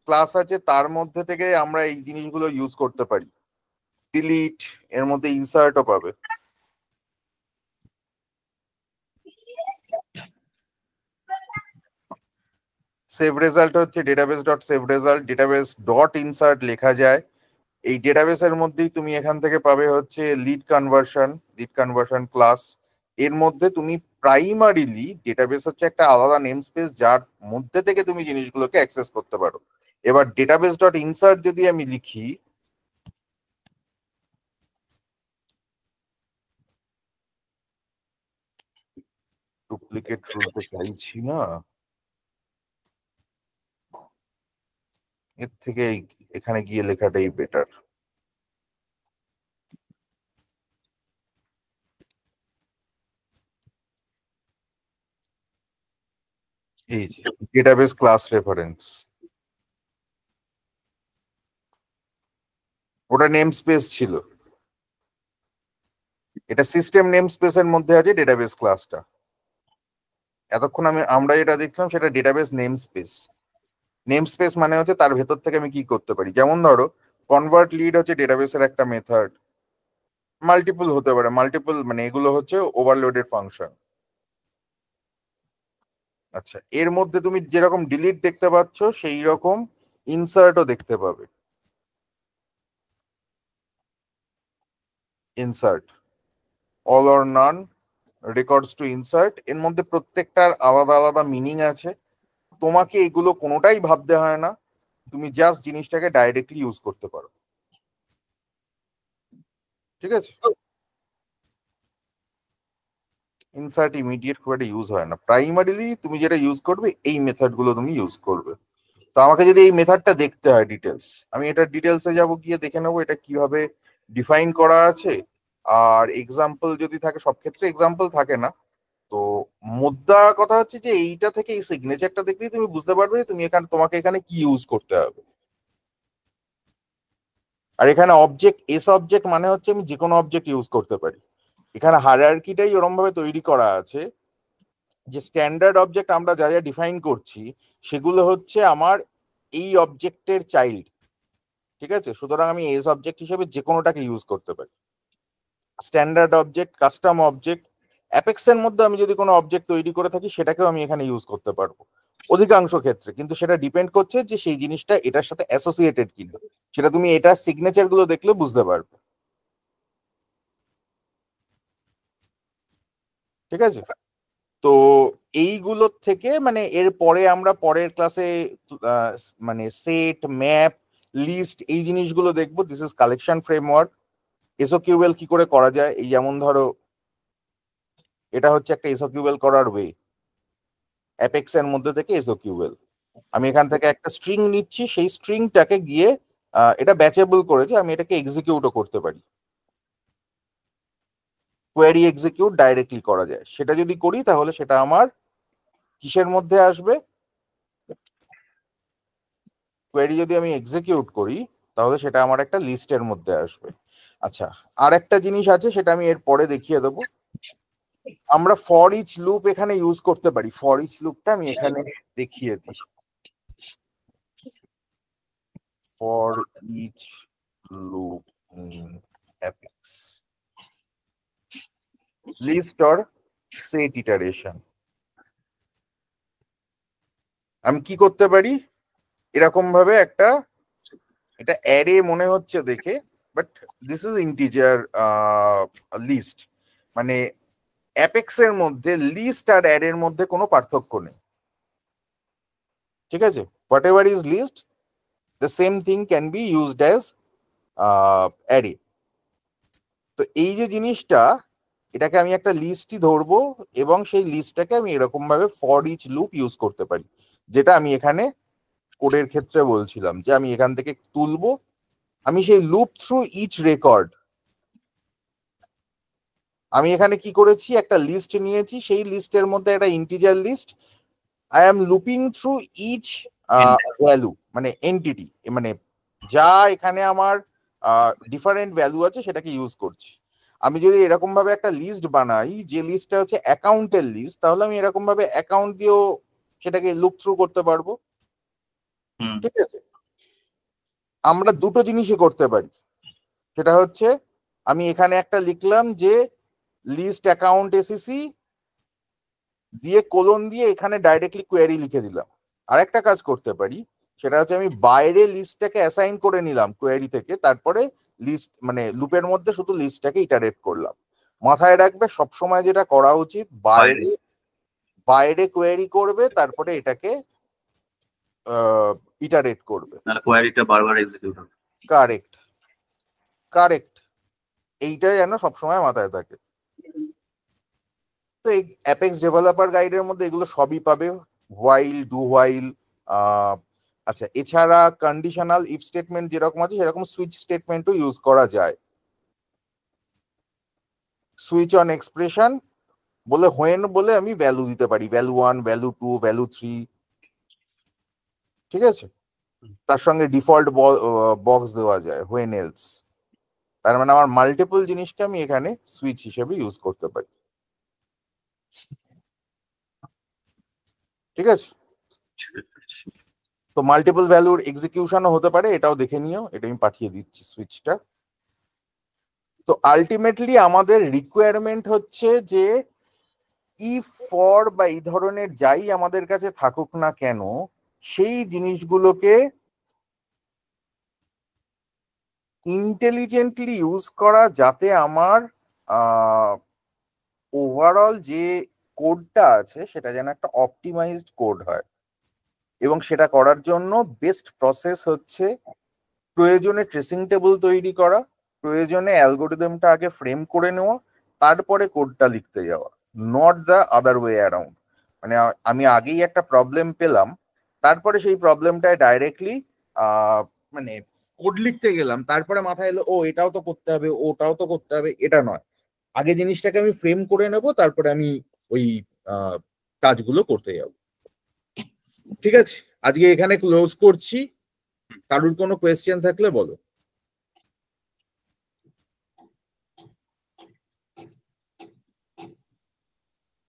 Speaker 1: ক্লাস আছে, তার মধ্যে থেকে আমরা এই জিনিসগুলো ইউজ করতে পারি। ডিলিট, এর মধ্যে ইনসার্টও পাবে। সেভ রেজাল্ট হচ্ছে database dot save result, database dot insert লেখা যায়। এই ডেটাবেসের মধ্যেই তুমি এখান থেকে পাবে হচ্ছে লিড কনভার্সন ক্লাস। এর মধ্যে তুমি প্রাইমারিলি, ডেটাবেস হচ্ছে একটা আলাদা নেম স্পেস যার মধ্যে থেকে তুমি জিনিসগুলোকে অ্যাক্সেস করতে পারো। এবার ডেটাবেস ডট ইনসার্ট যদি আমি লিখি, ডুপ্লিকেট রুলতে চাইছি না, এর থেকে এখানে গিয়ে লেখাটাই বেটার। এই যে ডেটাবেস ক্লাস রেফারেন্স, ওটা নেম স্পেস ছিল, এটা সিস্টেম নেম স্পেসের মধ্যে আছে ডেটাবেস ক্লাসটা। এতক্ষণ আমরা যেটা দেখলাম সেটা database name space. Name space মানে হচ্ছে তার ভেতর থেকে আমি কি করতে পারি। যেমন ধরো কনভার্ট লিড হচ্ছে ডেটাবেসের একটা মেথড, মাল্টিপল হতে পারে, মাল্টিপল মানে এগুলো হচ্ছে ওভারলোডেড ফাংশন। আচ্ছা, এর মধ্যে তুমি যেরকম ডিলিট দেখতে পাচ্ছ সেই রকম ইনসার্টও দেখতে পাবে। Insert, all or naan, records to insert, এর মধ্যে প্রত্যেকটার আলাদা আলাদা মিনিং আছে। তোমাকে এগুলো কোনোটাই ভাবতে হয় না, তুমি জাস্ট জিনিসটাকে ডাইরেক্টলি ইউজ করতে পারো। ঠিক আছে, ইনসার্ট ইমিডিয়েট খুব একটা ইউজ হয় না। প্রাইমারিলি তুমি যেটা ইউজ করবে এই মেথড গুলো তুমি ইউজ করবে। তো আমাকে যদি এই মেথডটা দেখতে হয় ডিটেলস, আমি এটা ডিটেলসে যাব, গিয়ে দেখে নেবো এটা কিভাবে ডিফাইন করা আছে। আর এক্সাম্পল যদি থাকে, সব ক্ষেত্রে এক্সাম্পল থাকে না, তো মুদ্রা কথা হচ্ছে যে এইটা থেকে এই সিগনেচারটা দেখলেই তুমি বুঝতে পারবে যে তুমি এখানে, তোমাকে এখানে কি ইউজ করতে হবে। আর এখানে অবজেক্ট, এস অবজেক্ট মানে হচ্ছে আমি যে কোনো অবজেক্ট ইউজ করতে পারি। এখানে হায়ারার্কিটাই ওরম ভাবে তৈরি করা আছে যে স্ট্যান্ডার্ড অবজেক্ট আমরা যা যা ডিফাইন করছি সেগুলো হচ্ছে আমার এই অবজেক্টের চাইল্ড। ঠিক আছে, সুতরাং আমি এস অবজেক্ট হিসেবে যে কোনোটাকে ইউজ করতে পারি। স্ট্যান্ডার্ড অবজেক্ট, কাস্টম অবজেক্ট, অ্যাপেক্সের মধ্যে আমি যদি কোনো অবজেক্ট তৈরি করে থাকি সেটাকেও আমি এখানে ইউজ করতে পারবো অধিকাংশ ক্ষেত্রে, কিন্তু সেটা ডিপেন্ড করছে যে সেই জিনিসটা এটার সাথে অ্যাসোসিয়েটেড কিনা। সেটা তুমি এটার সিগনেচার গুলো দেখলে বুঝতে পারবে। ঠিক আছে, তো এইগুলোর থেকে মানে এর পরে আমরা পরের ক্লাসে মানে সেট, ম্যাপ, লিস্ট এই জিনিসগুলো দেখবো। This is collection framework. SOQL কি করে করা যায়, এই যেমন ধরো এটা হচ্ছে একটা এসওকিউএল করার ওয়ে। অ্যাপেক্স এর মধ্যে থেকে এসওকিউএল, আমি এখান থেকে একটা স্ট্রিং নিচ্ছি, সেই স্ট্রিংটাকে গিয়ে এটা ব্যাচেবল করেছে, আমি এটাকে এক্সিকিউটও করতে পারি। কোয়েরি এক্সিকিউট ডাইরেক্টলি করা যায়, সেটা যদি করি তাহলে সেটা আমার কিসের মধ্যে আসবে? কোয়েরি যদি আমি এক্সিকিউট করি তাহলে সেটা আমার একটা লিস্টের মধ্যে আসবে। আচ্ছা, আর একটা জিনিস আছে, সেটা আমি এর পরে দেখিয়ে দেবো। আমরা ফর ইচ লুপ এখানে ইউজ করতে পারি। ফর ইচ লুপটা আমি এখানে দেখিয়ে দিই। For each loop in Apex, list or set iteration. আমি কি করতে পারি? এরকম ভাবে একটা, এটা অ্যারে মনে হচ্ছে দেখে, but this is integer list. মানে অ্যাপেক্স এর মধ্যে লিস্ট আর অ্যারের মধ্যে কোনো পার্থক্য নেই, ঠিক আছে? Whatever is list, the same thing can be used as array. তো এই যে জিনিসটা, এটাকে আমি একটা লিস্টই ধরবো এবং সেই লিস্টটাকে আমি এরকম ভাবে ফর ইচ লুপ ইউজ করতে পারি, যেটা আমি এখানে কোডের ক্ষেত্রে বলছিলাম যে আমি এখান থেকে তুলবো। আমি সেই লুপ থ্রু ইচ রেকর্ড, আমি এখানে কি করেছি, একটা লিস্ট নিয়েছি, সেই লিস্টের মধ্যে একটা integer list, I am looping through each value, মানে এন্টিটি, মানে যা এখানে আমার ডিফারেন্ট ভ্যালু আছে সেটাকে ইউজ করছি। আমি যদি এরকম ভাবে একটা লিস্ট বানাই, যে লিস্টটা হচ্ছে অ্যাকাউন্টের লিস্ট, তাহলে আমি এরকম ভাবে অ্যাকাউন্ট দিয়েও সেটাকে লুপ থ্রু করতে পারবো, ঠিক আছে? আমরা দুটো জিনিসই করতে পারি, সেটা হচ্ছে আমি এখানে একটা লিখলাম যে লিস্ট অ্যাকাউন্ট এসিসি দিয়ে কোলন দিয়ে এখানে ডাইরেক্টলি কোয়েরি লিখে দিলাম। আর একটা কাজ করতে পারি, সেটা হচ্ছে আমি বাইরে লিস্টটাকে অ্যাসাইন করে নিলাম কোয়েরি থেকে, তারপরে লিস্ট মানে লুপের মধ্যে শুধু লিস্টটাকে ইটারেট করলাম। মাথায় রাখবে সবসময় যেটা করা উচিত, বাইরে বাইরে কোয়েরি করবে, তারপরে এটাকে ইটারেট করবে।
Speaker 5: তাহলে কোয়েরিটা বারবার এক্সিকিউট হবে।
Speaker 1: কারেক্ট, কারেক্ট, এইটা যেন সবসময় মাথায় থাকে। তো এই অ্যাপেক্স ডেভেলপার গাইডের মধ্যে এগুলো সবই পাবে, হোয়াইল, ডু হোয়াইল। আচ্ছা, এছাড়া কন্ডিশনাল ইফ স্টেটমেন্ট যেরকম আছে সেরকম সুইচ স্টেটমেন্টও ইউজ করা যায়। সুইচ অন এক্সপ্রেশন বলে হোয়েন বলে আমি ভ্যালু দিতে পারি, ভ্যালু 1, ভ্যালু 2, ভ্যালু 3, ঠিক আছে? তার সঙ্গে ডিফল্ট বক্স দেওয়া যায় হোয়েন এলস। তার মানে আমার মাল্টিপল জিনিসকে আমি এখানে সুইচ হিসেবে ইউজ করতে পারি, ঠিক আছে? তো মাল্টিপল ভ্যালুর এক্সিকিউশনও হতে পারে, এটাও দেখে নিও, এটা আমি পাঠিয়ে দিচ্ছি সুইচটা। তো আলটিমেটলি আমাদের রিকোয়ারমেন্ট হচ্ছে যে ইফ, ফর বা এই ধরনের যাই আমাদের কাছে থাকুক না কেন, সেই জিনিসগুলোকে ইন্টেলিজেন্টলি ইউজ করা, যাতে আমার ওভারঅল যে কোডটা আছে সেটা যেন একটা অপটিমাইজড কোড হয়। এবং সেটা করার জন্য বেস্ট প্রসেস হচ্ছে প্রয়োজনে ট্রেসিং টেবিল তৈরি করা, প্রয়োজনে অ্যালগোরিদমটা আগে ফ্রেম করে নেওয়া, তারপরে কোডটা লিখতে যাওয়া, not the other way around. মানে আমি আগেই একটা প্রবলেম পেলাম, তারপরে সেই প্রবলেমটায় ডাইরেক্টলি মানে কোড লিখতে গেলাম, তারপরে মাথায় এলো ও এটাও তো করতে হবে, ওটাও তো করতে হবে, এটা নয়। আগে জিনিসটাকে আমি ফ্রেম করে নেব, তারপরে আমি ওই কাজগুলো করতে যাব, ঠিক আছে? আজকে এখানে ক্লোজ করছি। কারুর কোনো কোয়েশ্চেন থাকলে বলো।